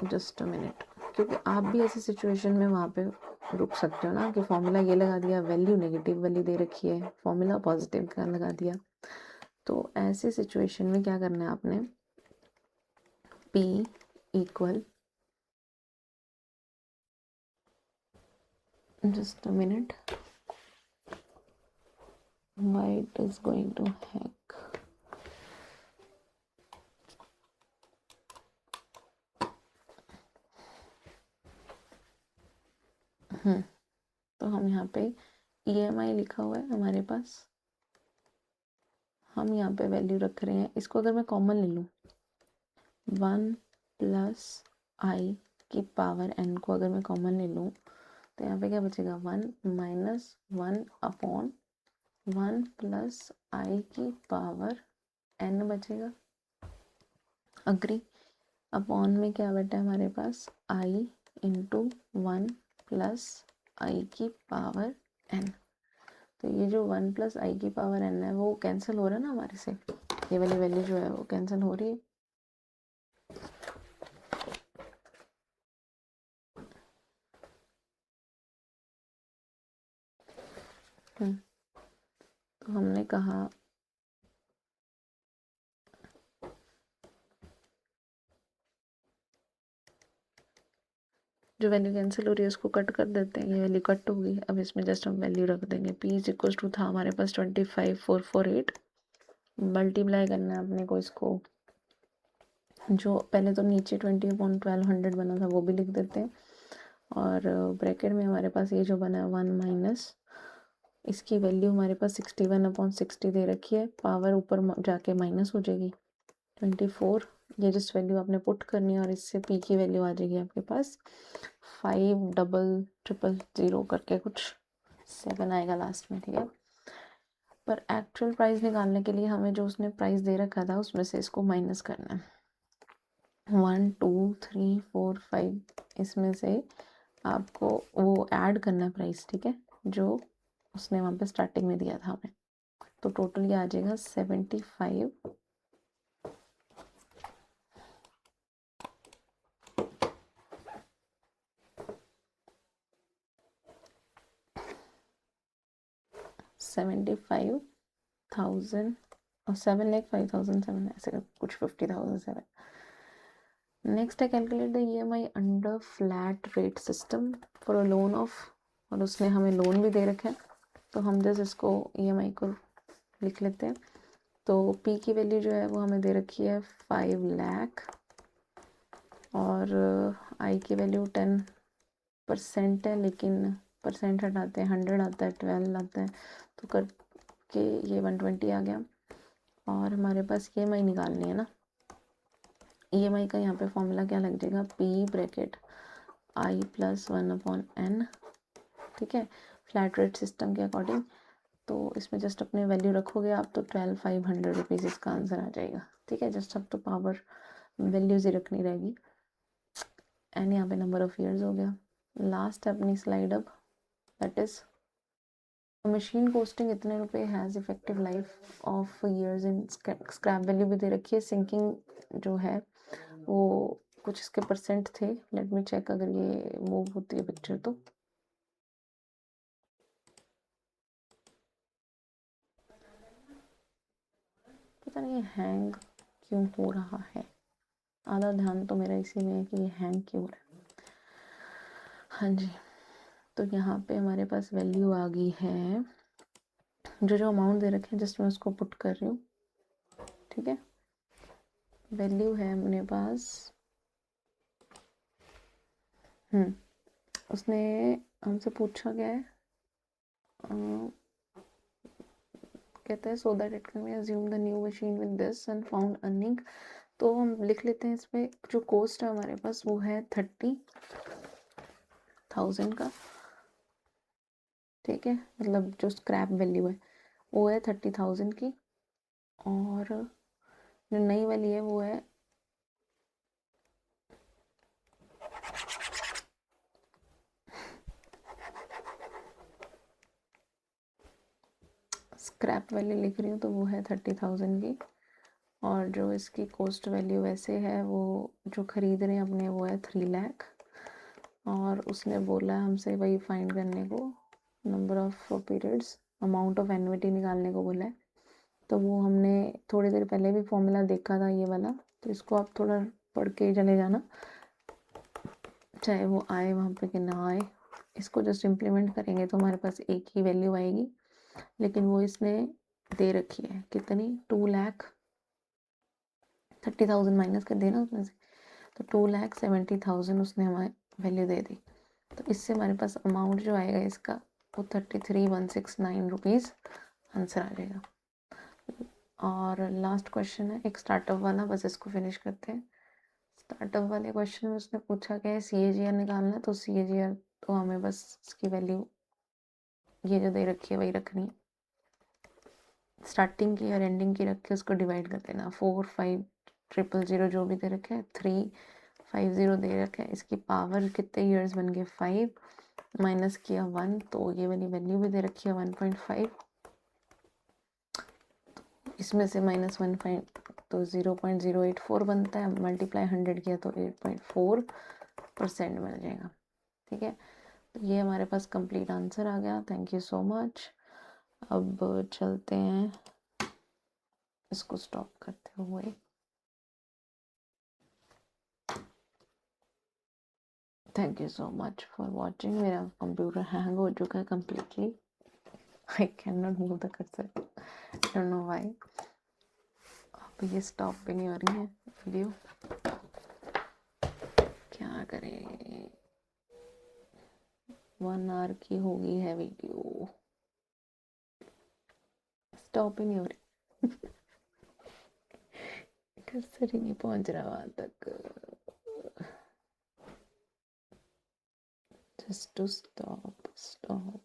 जस्ट अ मिनट, क्योंकि आप भी ऐसी सिचुएशन में वहाँ पे रुक सकते हो ना कि फॉर्मूला ये लगा दिया, वैल्यू नेगेटिव वैल्यू दे रखी है, फॉर्मूला पॉजिटिव का लगा दिया। तो ऐसे सिचुएशन में क्या करना है आपने, P equal, just a minute, why it is going to hack। तो हम यहाँ पे EMI लिखा हुआ है हमारे पास, हम यहाँ पे वैल्यू रख रहे हैं। इसको अगर मैं कॉमन ले लूँ, 1 प्लस आई की पावर n को अगर मैं कॉमन ले लूँ तो यहाँ पे क्या बचेगा, 1 माइनस 1 अपॉन 1 प्लस आई की पावर n बचेगा। अग्री। अपॉन में क्या बेटा है हमारे पास, i इंटू 1 प्लस आई की पावर n। तो ये जो 1 प्लस आई की पावर n है वो कैंसिल हो रहा है ना हमारे से, ये वाली वैल्यू जो है वो कैंसिल हो रही है। तो हमने कहा जो वैल्यू कैंसिल हो रही है उसको कट कर देते हैं, ये वैल्यू कट होगी। अब इसमें जस्ट हम वैल्यू रख देंगे। P इज इक्वल टू था हमारे पास 25,448, मल्टीप्लाई करना है अपने को इसको जो पहले तो नीचे 20/1200 बना था वो भी लिख देते हैं, और ब्रैकेट में हमारे पास ये जो बना है 1 माइनस, इसकी वैल्यू हमारे पास 61/60 दे रखी है, पावर ऊपर जाके माइनस हो जाएगी 24, ये जिस वैल्यू आपने पुट करनी है, और इससे पी की वैल्यू आ जाएगी आपके पास 50000 करके कुछ 7 आएगा लास्ट में, ठीक है। पर एक्चुअल प्राइस निकालने के लिए हमें जो उसने प्राइस दे रखा था उसमें से इसको माइनस करना है, 1 2 3 4 5, इसमें से आपको वो ऐड करना है प्राइस, ठीक है, जो उसने वहाँ पे स्टार्टिंग में दिया था हमें। तो टोटल ये आ जाएगा 75 75,000 और 7,05,007 ऐसे कुछ 50,007। नेक्स्ट है calculate the EMI under flat rate system for a loan of, और उसने हमें लोन भी दे रखा है, तो हम जस्ट इसको EMI को लिख लेते हैं। तो P की वैल्यू जो है वो हमें दे रखी है 5 लाख, और I की वैल्यू 10% है, लेकिन परसेंट हटाते हैं 100 आता है, 12 आता है, तो करके ये 120 आ गया। और हमारे पास EMI निकालनी है ना, EMI का यहाँ पे फॉर्मूला क्या लग जाएगा, P ब्रैकेट I + 1/n, ठीक है, फ्लैट रेट सिस्टम के अकॉर्डिंग। तो इसमें जस्ट अपने वैल्यू रखोगे आप, तो 12,500 रुपीज़ इसका आंसर आ जाएगा, ठीक है। जस्ट अब तो पावर वैल्यूज ही रखनी रहेगी, एंड यहाँ पे नंबर ऑफ ईयर्स हो गया। लास्ट अपनी स्लाइड अब, दैट इज मशीन कोस्टिंग इतने रुपए has effective life of years in scrap value भी दे रखी है। सिंकिंग जो है वो कुछ इसके परसेंट थे, लेट मी चेक, अगर ये मूव होती है पिक्चर तो पता नहीं हैंग क्यों हो रहा है, आधा ध्यान तो मेरा इसी में है कि ये हैंग क्यों हो रहा है। हाँ जी, तो यहाँ पे हमारे पास वैल्यू आ गई है, जो अमाउंट दे रखे हैं जस्ट मैं उसको पुट कर रही हूँ, ठीक है। वैल्यू है अपने पास, उसने हमसे पूछा गया है, कहते हैं so that it can be assume the new machine with this and found earning. तो हम लिख लेते हैं, इसमें जो कॉस्ट है हमारे पास वो है 30,000 का, ठीक है, मतलब जो स्क्रैप वैल्यू है वो है 30,000 की, और जो नई वाली है वो है स्क्रैप वैल्यू लिख रही हूँ, तो वो है 30,000 की, और जो इसकी कॉस्ट वैल्यू वैसे है वो जो खरीद रहे हैं अपने वो है 3 लाख, और उसने बोला है हमसे वही फाइंड करने को, number of periods, amount of annuity निकालने को बोला है। तो वो हमने थोड़ी देर पहले भी फॉर्मूला देखा था ये वाला, तो इसको आप थोड़ा पढ़ के चले जाना, चाहे वो आए वहाँ पे कि ना आए, इसको जस्ट इम्प्लीमेंट करेंगे तो हमारे पास एक ही वैल्यू आएगी, लेकिन वो इसने दे रखी है कितनी, 2,30,000 माइनस कर देना उसमें से, तो 2,70,000 उसने हमारे वैल्यू दे दी। तो इससे हमारे पास अमाउंट जो आएगा इसका वो 33,169 रुपीज़ आंसर आ जाएगा। और लास्ट क्वेश्चन है एक स्टार्टअप वाला, बस इसको फिनिश करते हैं। स्टार्टअप वाले क्वेश्चन में उसने पूछा क्या है, CAGR निकालना है, तो CAGR तो हमें बस इसकी वैल्यू ये जो दे रखी है वही रखनी है, स्टार्टिंग की और एंडिंग की रख के उसको डिवाइड कर देना, 4,5,000 जो भी दे रखे हैं, 350 दे रखे हैं, इसकी पावर कितने ईयर्स बन गए 5, माइनस किया 1, तो ये वाली वैल्यू भी दे रखी है 1.5, इसमें से -1 तो 0.084 बनता है, मल्टीप्लाई 100 किया तो 8.4% मिल जाएगा, ठीक है। तो ये हमारे पास कंप्लीट आंसर आ गया, थैंक यू सो मच। अब चलते हैं, इसको स्टॉप करते हुए, thank you so much for watching. मेरा कंप्यूटर हैंग हो चुका है completely, I can not move the cursor, don't know why. तो ये स्टॉप भी नहीं हो रही है वीडियो, क्या करें। 1 आवर की हो गई है वीडियो, स्टॉप ही नहीं हो रही। कर्सर ही नहीं पहुंच रहा वहां तक। Just to stop.